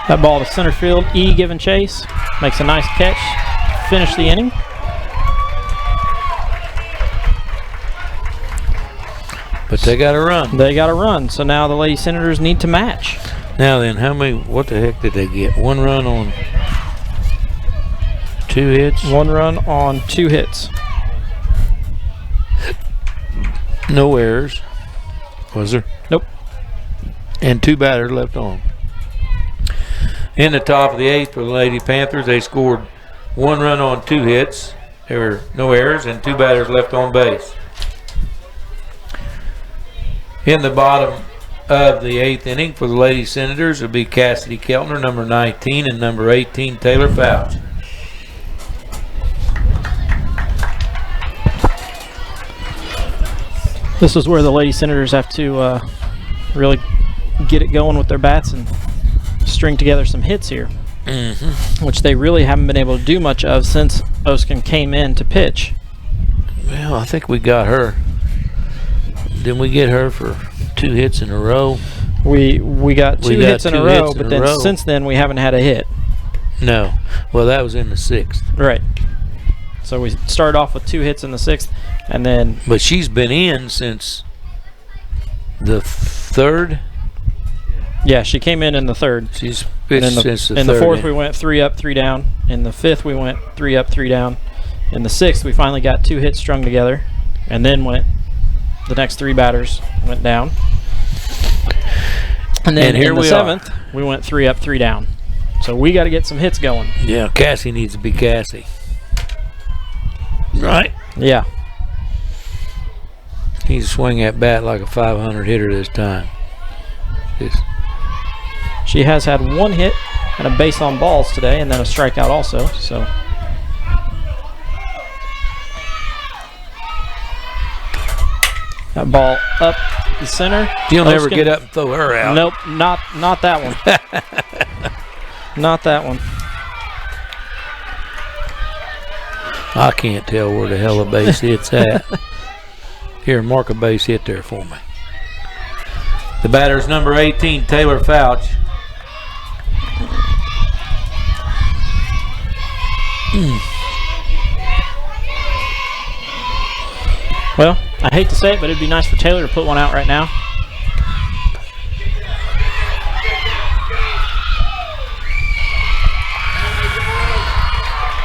That ball to center field. E giving chase. Makes a nice catch. Finish the inning. But they got to run. They got to run. So now the Lady Senators need to match. Now then, what the heck did they get? 1 run on 2 hits? 1 run on 2 hits. No errors. Was there? Nope. And 2 batters left on. In the top of the 8th for the Lady Panthers, they scored 1 run on 2 hits. There were no errors and 2 batters left on base. In the bottom of the 8th inning for the Lady Senators will be Cassidy Keltner, number 19, and number 18, Taylor Fouch. This is where the Lady Senators have to really get it going with their bats and string together some hits here, which they really haven't been able to do much of since Oskin came in to pitch. Well, I think we got her. Didn't we get her for 2 hits in a row? We got 2 hits in a row, but then row. since then we haven't had a hit. No. Well, that was in the 6th. Right. So we started off with 2 hits in the 6th, and then... But she's been in since the 3rd. Yeah, she came in the 3rd. She's pitched since the 3rd. In the 4th we went 3 up, 3 down. In the 5th we went 3 up, 3 down. In the 6th we finally got 2 hits strung together, and then the next 3 batters went down. And then here in the we 7th we went 3 up, 3 down. So we got to get some hits going. Yeah, Cassie needs to be Cassie. Right? Yeah. Needs to swing that bat like a 500 hitter this time. She has had 1 hit and a base on balls today, and then a strikeout also. So that ball up the center. You'll never get up and throw her out. Nope, not that one. Not that one. I can't tell where the hell a base hit's at. Here, mark a base hit there for me. The batter's number 18, Taylor Fouch. Well, I hate to say it, but it'd be nice for Taylor to put one out right now.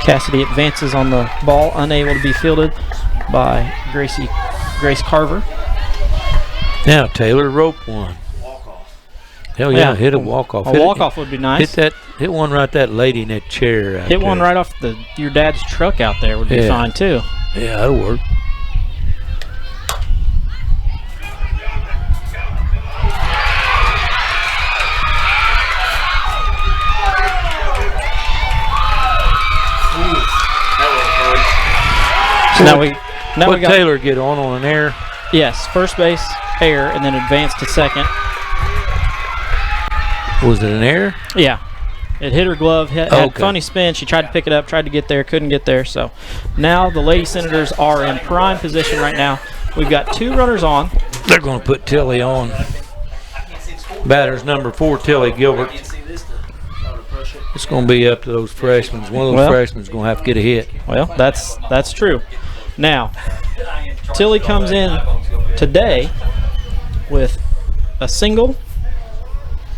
Cassidy advances on the ball, unable to be fielded by Grace Carver. Now Taylor rope one. Hell yeah, hit a walk-off. A walk-off would be nice. Hit one right that lady in that chair. Hit one right off your dad's truck out there would be fine too. Yeah, that'll work. So now we got Taylor get on an air. Yes, first base air and then advance to second. Was it an air? Yeah. It hit her glove, had funny spin. She tried to pick it up, tried to get there, couldn't get there. So now the Lady Senators are in prime position right now. We've got 2 runners on. They're going to put Tilly on. Batter's number 4, Tilly Gilbert. It's going to be up to those freshmen. One of those freshmen is going to have to get a hit. Well, that's true. Now, Tilly comes in today with a single.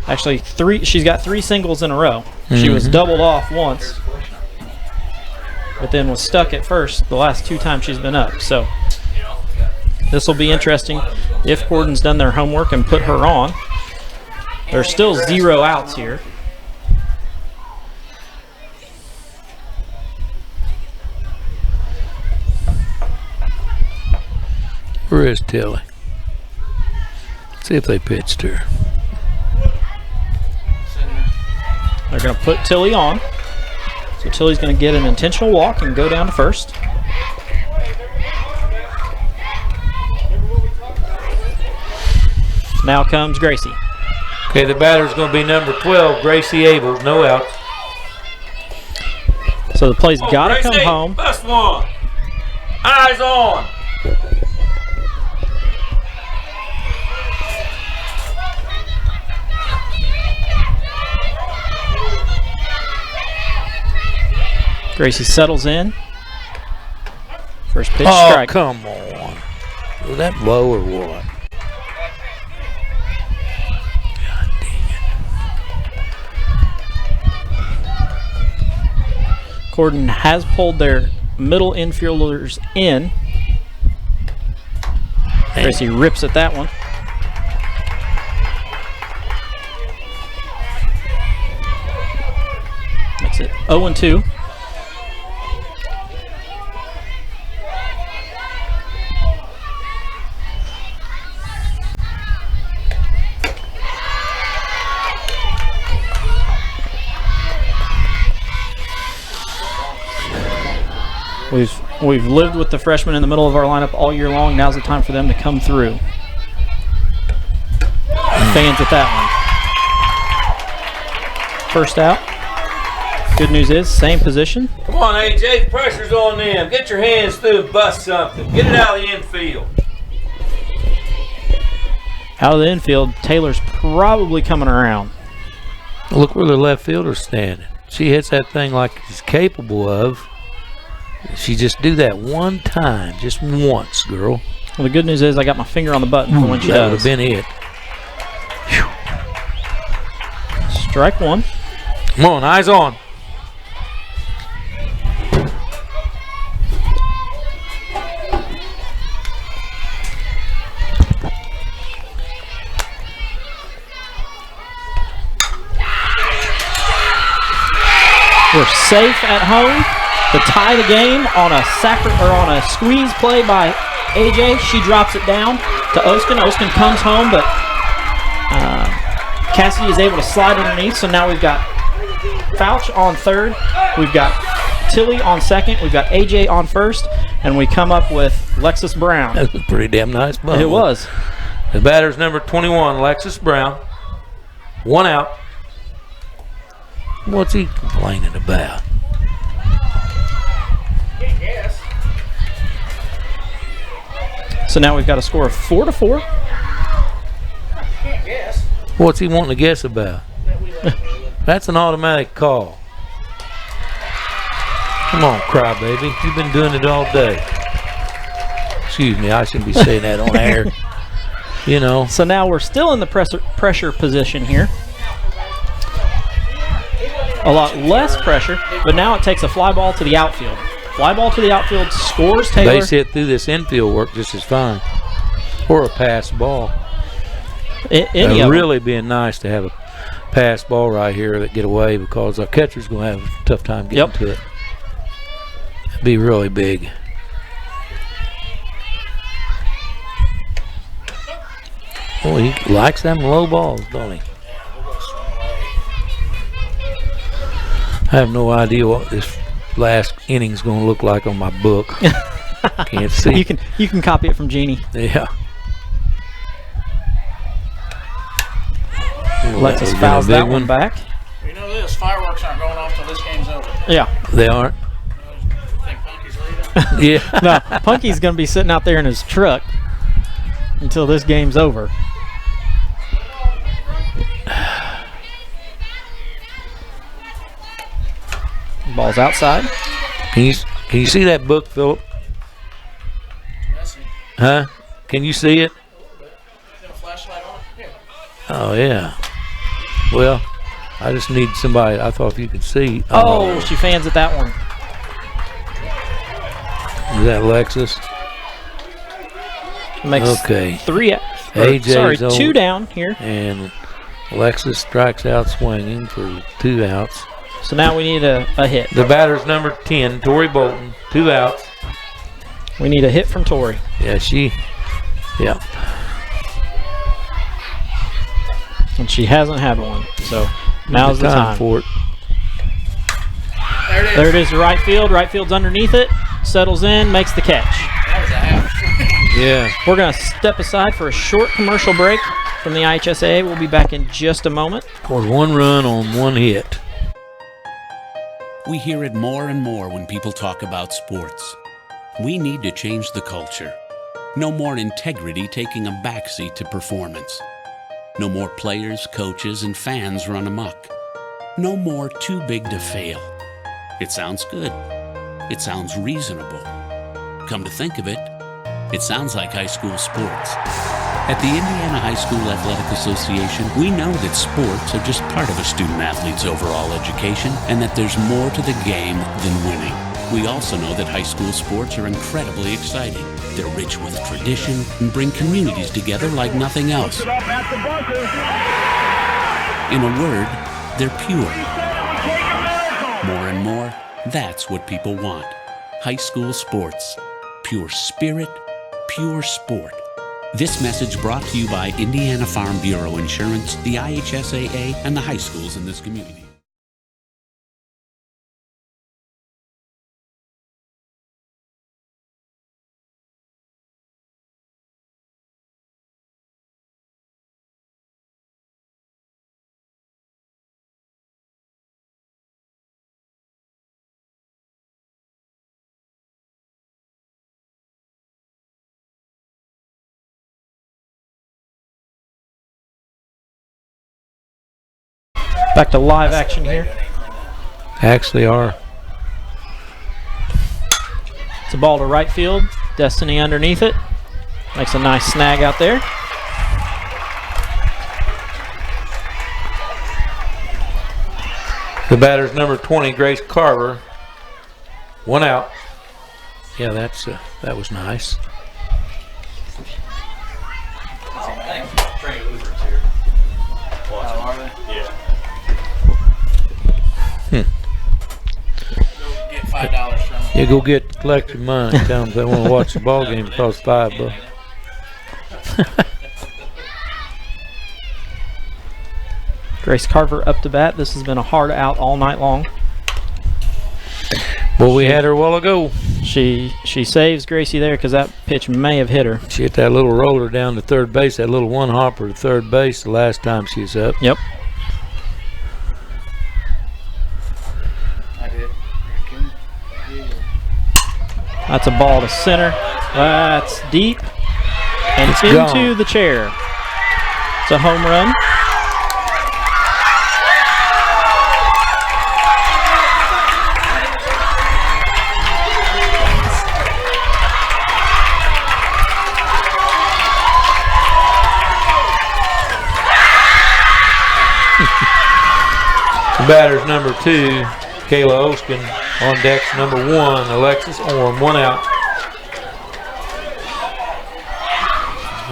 Actually, 3. She's got 3 singles in a row. She was doubled off once, but then was stuck at first the last 2 times she's been up. So this will be interesting if Corydon's done their homework and put her on. There's still 0 outs here. Where is Tilly? See if they pitched her. They're going to put Tilly on. So Tilly's going to get an intentional walk and go down to first. Now comes Gracie. Okay, the batter's going to be number 12, Gracie Abels, no outs. So the play's got to come home. Bust one. Eyes on. Gracie settles in. First pitch, strike. Oh, come on. Was that low or what? God dang it. Corydon has pulled their middle infielders in. Gracie rips at that one. Makes it 0-2. We've lived with the freshmen in the middle of our lineup all year long. Now's the time for them to come through. Fans at that one. First out. Good news is, same position. Come on, AJ, pressure's on them. Get your hands through and bust something. Get it out of the infield. Out of the infield, Taylor's probably coming around. Look where the left fielder's standing. She hits that thing like she's capable of. She just do that one time, just once, girl. Well, the good news is I got my finger on the button for when she That would does. have been it. Strike 1. Come on, eyes on. We're safe at home to tie the game on a squeeze play by AJ. She drops it down to Oskin. Oskin comes home, but Cassidy is able to slide underneath. So now we've got Fouch on third. We've got Tilly on second. We've got AJ on first, and we come up with Lexus Brown. That was a pretty damn nice ball. It was. The batter's number 21, Lexus Brown. 1 out. What's he complaining about? So now we've got a score of 4-4. What's he wanting to guess about? That's an automatic call. Come on, crybaby. You've been doing it all day. Excuse me, I shouldn't be saying that on air. You know. So now we're still in the pressure position here. A lot less pressure, but now it takes a fly ball to the outfield. Fly ball to the outfield scores Taylor. Base hit through this infield work just as fine. Or a pass ball. Any of really being nice to have a pass ball right here that get away, because our catcher's going to have a tough time getting to it. It'd be really big. Oh, he likes them low balls, don't he? I have no idea what this last inning's going to look like on my book. Can't see. You can copy it from Jeannie. Yeah. Lets us foul that one back. You know this, fireworks aren't going off till this game's over. Yeah. They aren't? Think Punky's leaving? Yeah. No, Punky's going to be sitting out there in his truck until this game's over. Ball's outside. Can you see that book, Philip? Huh? Can you see it? Flashlight on? Here. Oh, yeah. Well, I just need somebody. I thought if you could see. Oh, she fans at that one. Is that Lexus? Makes okay. AJ's 2 down here. And Lexus strikes out swinging for 2 outs. So now we need a hit. The batter's number 10, Tori Bolton, 2 outs. We need a hit from Tori. Yeah, yeah. And she hasn't had one. So now's the time for it. There it is to right field. Right field's underneath it. Settles in, makes the catch. That was a half. Yeah. We're going to step aside for a short commercial break from the IHSAA. We'll be back in just a moment. Scored 1 run on 1 hit. We hear it more and more when people talk about sports. We need to change the culture. No more integrity taking a backseat to performance. No more players, coaches, and fans run amok. No more too big to fail. It sounds good. It sounds reasonable. Come to think of it, it sounds like high school sports. At the Indiana High School Athletic Association, we know that sports are just part of a student-athlete's overall education and that there's more to the game than winning. We also know that high school sports are incredibly exciting. They're rich with tradition and bring communities together like nothing else. In a word, they're pure. More and more, that's what people want. High school sports. Pure spirit, pure sport. This message brought to you by Indiana Farm Bureau Insurance, the IHSAA, and the high schools in this community. Back to live action here. Actually are. It's a ball to right field. Destiny underneath it. Makes a nice snag out there. The batter's number 20, Grace Carver. 1 out. Yeah, that was nice. Get $5 from them. Yeah, go collect your money. Tell them if they want to watch the ball game. It costs $5. Grace Carver up to bat. This has been a hard out all night long. Well, we had her a while ago. She saves Gracie there because that pitch may have hit her. She hit that little roller down to third base, that little one hopper to third base the last time she was up. Yep. I did. That's a ball to center. That's deep. And It's into gone. the chair. It's a home run. The batter's number 2, Kayla Oskin. On deck's number 1, Alexis Orm. 1 out.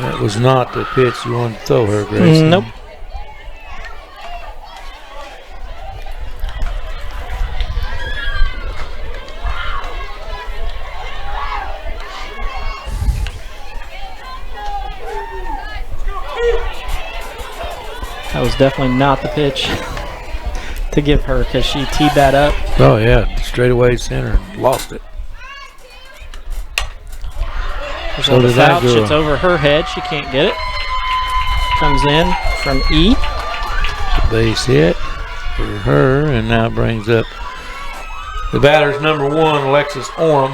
That was not the pitch you wanted to throw her, Grace. Nope. That was definitely not the pitch to give her because she teed that up. Oh, yeah. Straight away center. Lost it. So the foul shits over her head. She can't get it. Comes in from E. Base hit for her, and now brings up the batter's number 1, Alexis Orm.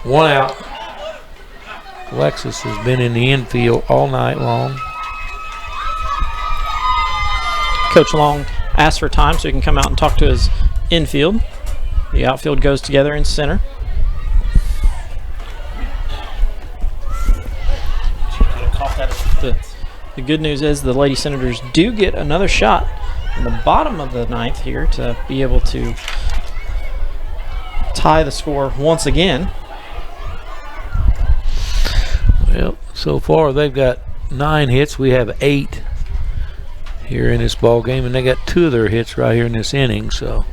1 out. Alexis has been in the infield all night long. Coach Long asked for time so he can come out and talk to his infield. The outfield goes together in center. The good news is the Lady Senators do get another shot in the bottom of the 9th here to be able to tie the score once again. Well, so far they've got 9 hits. We have 8 here in this ball game, and they got 2 of their hits right here in this inning. So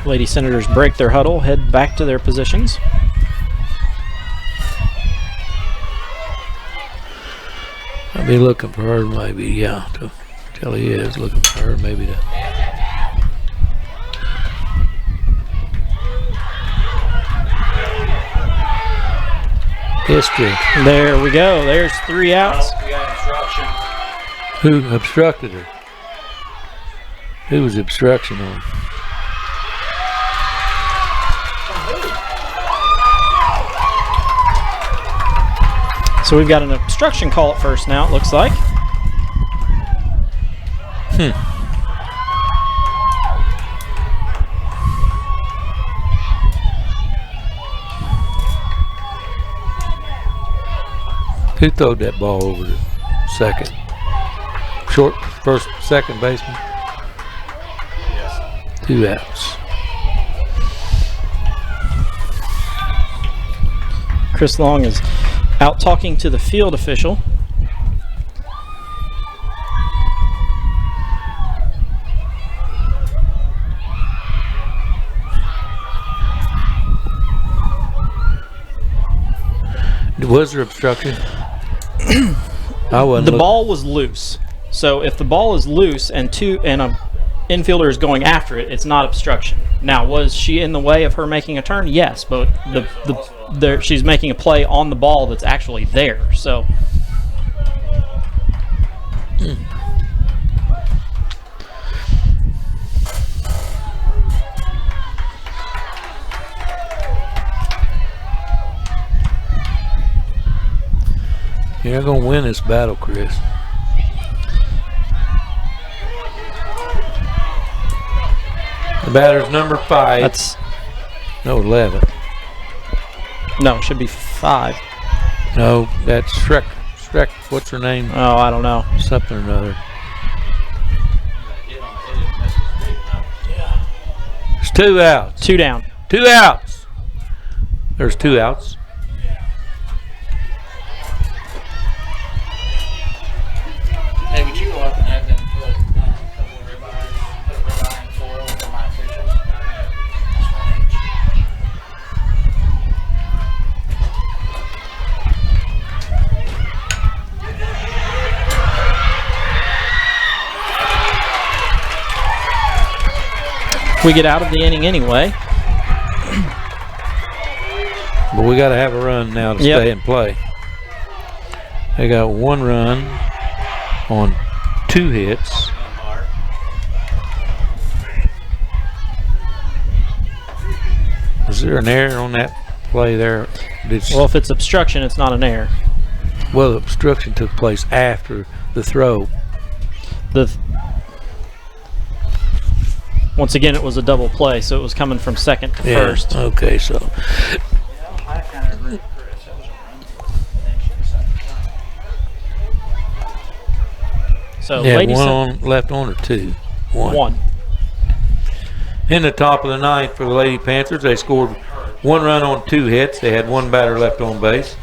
Lady Senators break their huddle, head back to their positions. I'll be looking for her, maybe, yeah. Kelly is looking for her, maybe to. History. There we go. There's 3 outs. We got instruction. Who obstructed her? Who was obstruction on? So we've got an obstruction call at first now, it looks like. Who throwed that ball over to second? Short, first, second baseman? Yes. 2 outs. Chris Long is out talking to the field official. Was there obstruction? I wasn't. The ball was loose. So if the ball is loose and a infielder is going after it, it's not obstruction. Now, was she in the way of her making a turn? Yes, but she's making a play on the ball that's actually there. So You're not going to win this battle, Chris. The batter's number 5. that's No, 11. no, it should be 5. No, that's Shrek. What's her name? Oh, I don't know. Something or another. There's 2 outs. 2 down. 2 outs. There's 2 outs. Hey, would you go up and have them put a couple of ribeyes, put a ribeye in foil for my officials? We get out of the inning anyway. But we got to have a run now to stay in play. They got 1 run on 2 hits. Is there an error on that play there? Well, if it's obstruction, it's not an error. Well, the obstruction took place after the throw. Once again, it was a double play, so it was coming from second to first. Okay, so So yeah, ladies one on left on or two. One. In the top of the ninth for the Lady Panthers, they scored 1 run on 2 hits. They had 1 batter left on base.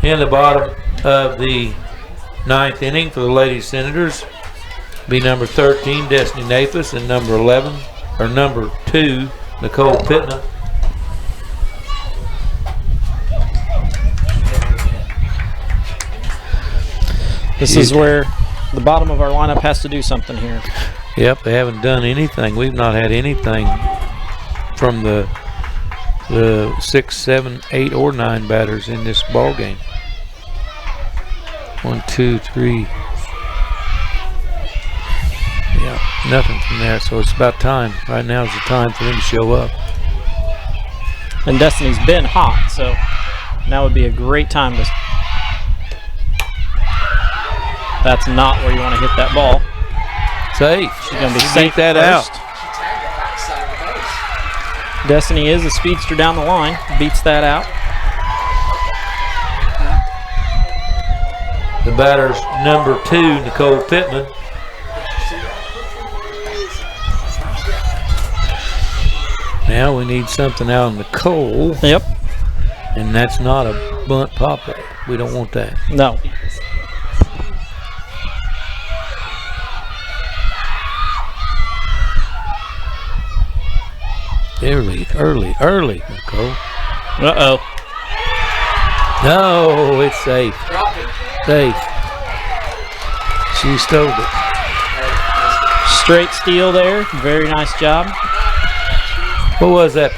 In the bottom of the 9th inning for the Lady Senators be number 13, Destiny Nafis, and number 11, or number 2, Nicole Pittman. This is where the bottom of our lineup has to do something here. Yep, they haven't done anything. We've not had anything from the 6, 7, 8, or 9 batters in this ball game. 1, 2, 3. Yeah, nothing from there. So it's about time. Right now is the time for them to show up. And Destiny's been hot, so now would be a great time to. That's not where you want to hit that ball. Safe. She's going to be She safe beat that first. out. Destiny is a speedster down the line. Beats that out. The batter's number 2, Nicole Pittman. Now we need something out on Nicole. Yep. And that's not a bunt pop-up. We don't want that. No. Early, Nicole. Uh-oh. No, it's safe. Safe. She stole it. Straight steal there. Very nice job. What was that?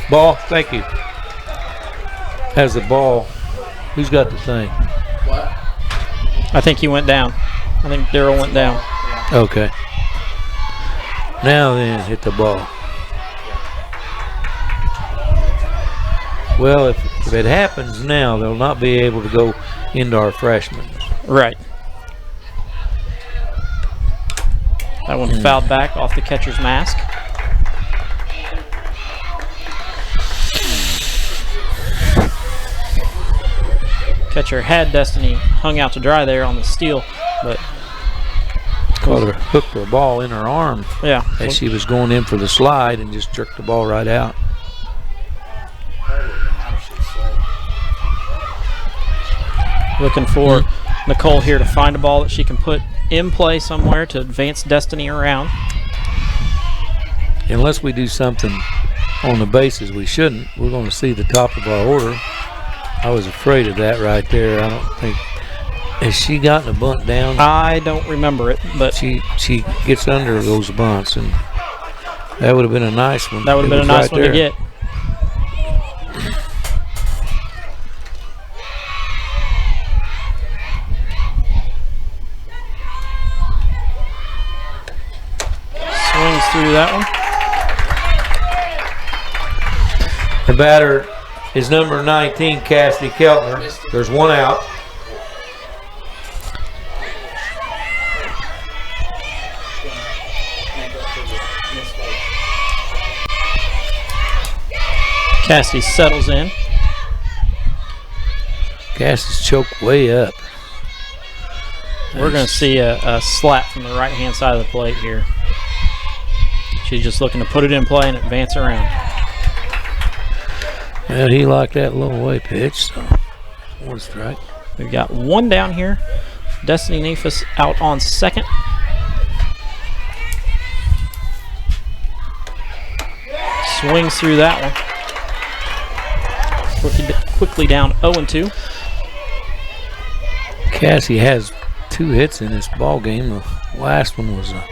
Ball? Thank you. Has the ball. Who's got the thing? I think he went down. I think Daryl went down. Okay. Now then, hit the ball. Well, if it happens now, they'll not be able to go into our freshmen. Right. That one fouled back off the catcher's mask. Catcher had Destiny hung out to dry there on the steal, but Caught her, hooked her ball in her arm yeah, as she was going in for the slide and just jerked the ball right out. looking for Nicole here to find a ball that she can put in play somewhere to advance Destiny around. Unless we do something on the bases we shouldn't, we're going to see the top of our order. I was afraid of that right there. I don't think. Has she gotten a bunt down? I don't remember it, but She gets under those bunts, and that would have been a nice one. that would have been a nice one to get. Swings through that one. The batter is number 19, Cassidy Keltner. There's one out. Cassidy settles in. Cassidy's choked way up. We're going to see a slap from the right-hand side of the plate here. She's just looking to put it in play and advance around. Well, he liked that low away pitch, so one strike. We've got one down here. Destiny Nafis out on second. Swings through that one. Quickly down 0-2. Cassie has 2 hits in this ball game. The last one was a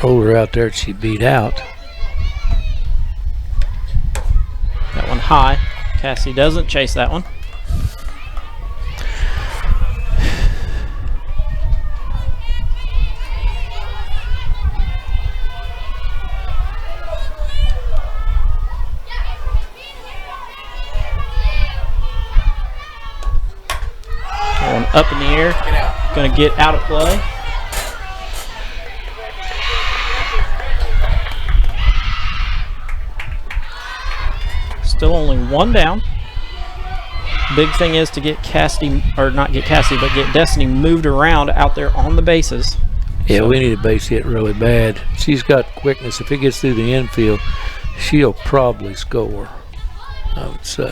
roller out there that she beat out. That one high. Cassie doesn't chase that one. That one up in the air. going to get out of play. Still only one down. Big thing is to get Cassidy, or not get Cassidy, but get Destiny moved around out there on the bases. Yeah, So we need a base hit really bad. She's got quickness. If it gets through the infield, she'll probably score, I would say.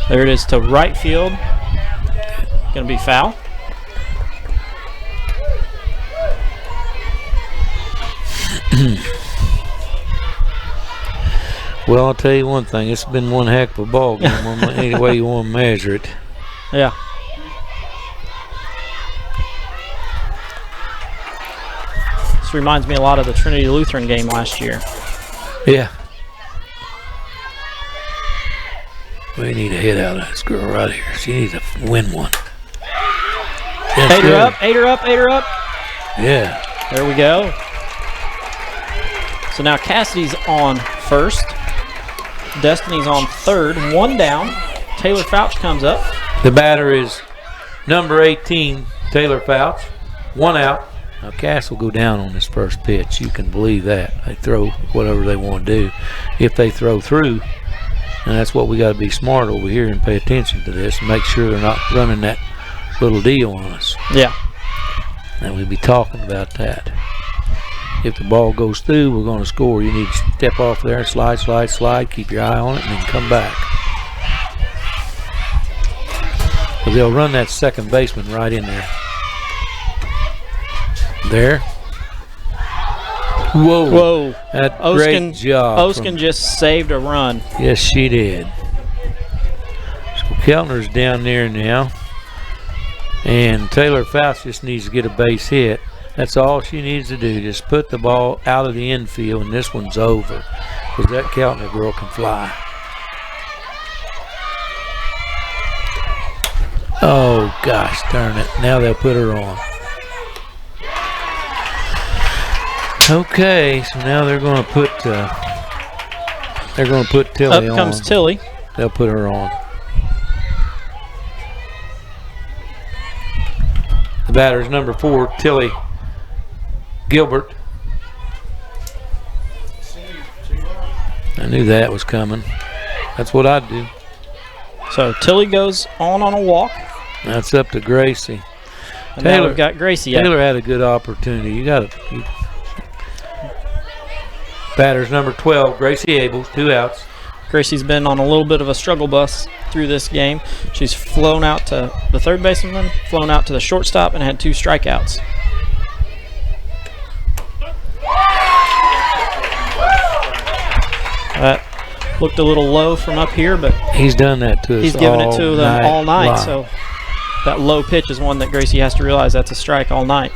there it is to right field. Going to be foul. Well, I'll tell you one thing. It's been one heck of a ball game, any way you want to measure it. Yeah. This reminds me a lot of the Trinity Lutheran game last year. Yeah. We need a hit out of this girl right here. She needs to win one. That's Eight her good. up, eight her up, eight her up. Yeah. There we go. So now Cassidy's on first. Destiny's on third. One down. Taylor Fouch comes up. The batter is number 18, Taylor Fouch. One out. Now Cass will go down on this first pitch. You can believe that. They throw whatever they want to do. If they throw through, and that's what we got to be smart over here and pay attention to this and make sure they're not running that little deal on us. Yeah. And we'll be talking about that. If the ball goes through, we're going to score. You need to step off there, slide, slide, slide, keep your eye on it, and then come back. But they'll run that second baseman right in there. There. Whoa. Whoa. That Oskin, great job. Oskin just saved a run. Yes, she did. So Keltner's down there now. And Taylor Fouch just needs to get a base hit. That's all she needs to do. Just put the ball out of the infield, and this one's over. Because that Keltner girl can fly. Oh, gosh darn it. Now they'll put her on. Okay, so now they're going to put Tilly on. Up comes Tilly. They'll put her on. The batter's number 4, Tilly Gilbert. I knew that was coming. That's what I'd do. So Tilly goes on a walk. That's up to Gracie. And now we've got Gracie up. Taylor had a good opportunity. You got to. Batter's number 12, Gracie Abels, 2 outs. Gracie's been on a little bit of a struggle bus through this game. She's flown out to the third baseman, flown out to the shortstop, and had 2 strikeouts. That looked a little low from up here, but he's done that to us. He's given it to them all night. long. So that low pitch is one that Gracie has to realize that's a strike all night.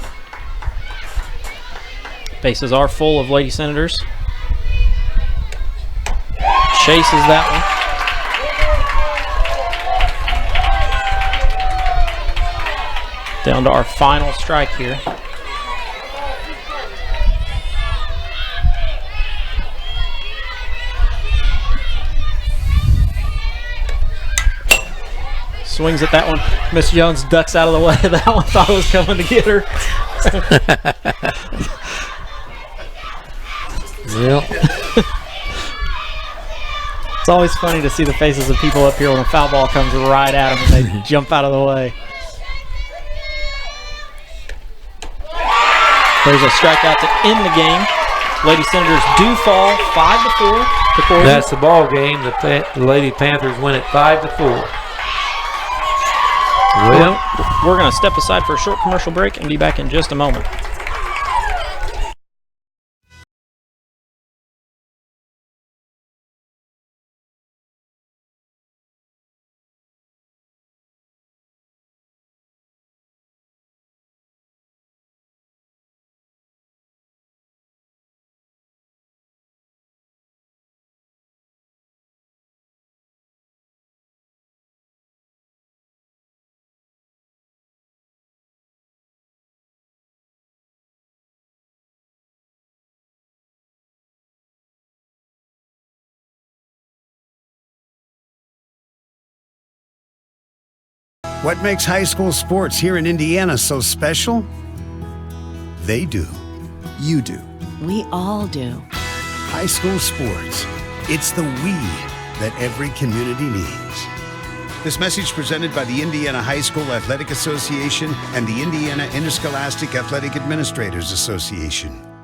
Bases are full of Lady Senators. Chases that one. Down to our final strike here. Swings at that one. Miss Jones ducks out of the way of that one. Thought it was coming to get her. Well. It's always funny to see the faces of people up here when a foul ball comes right at them and they jump out of the way. There's a strikeout to end the game. Lady Senators do fall 5-4 to Corydon. That's the ball game. The Lady Panthers win it 5-4. Well, we're going to step aside for a short commercial break and be back in just a moment. What makes high school sports here in Indiana so special? They do. You do. We all do. High school sports. It's the we that every community needs. This message presented by the Indiana High School Athletic Association and the Indiana Interscholastic Athletic Administrators Association.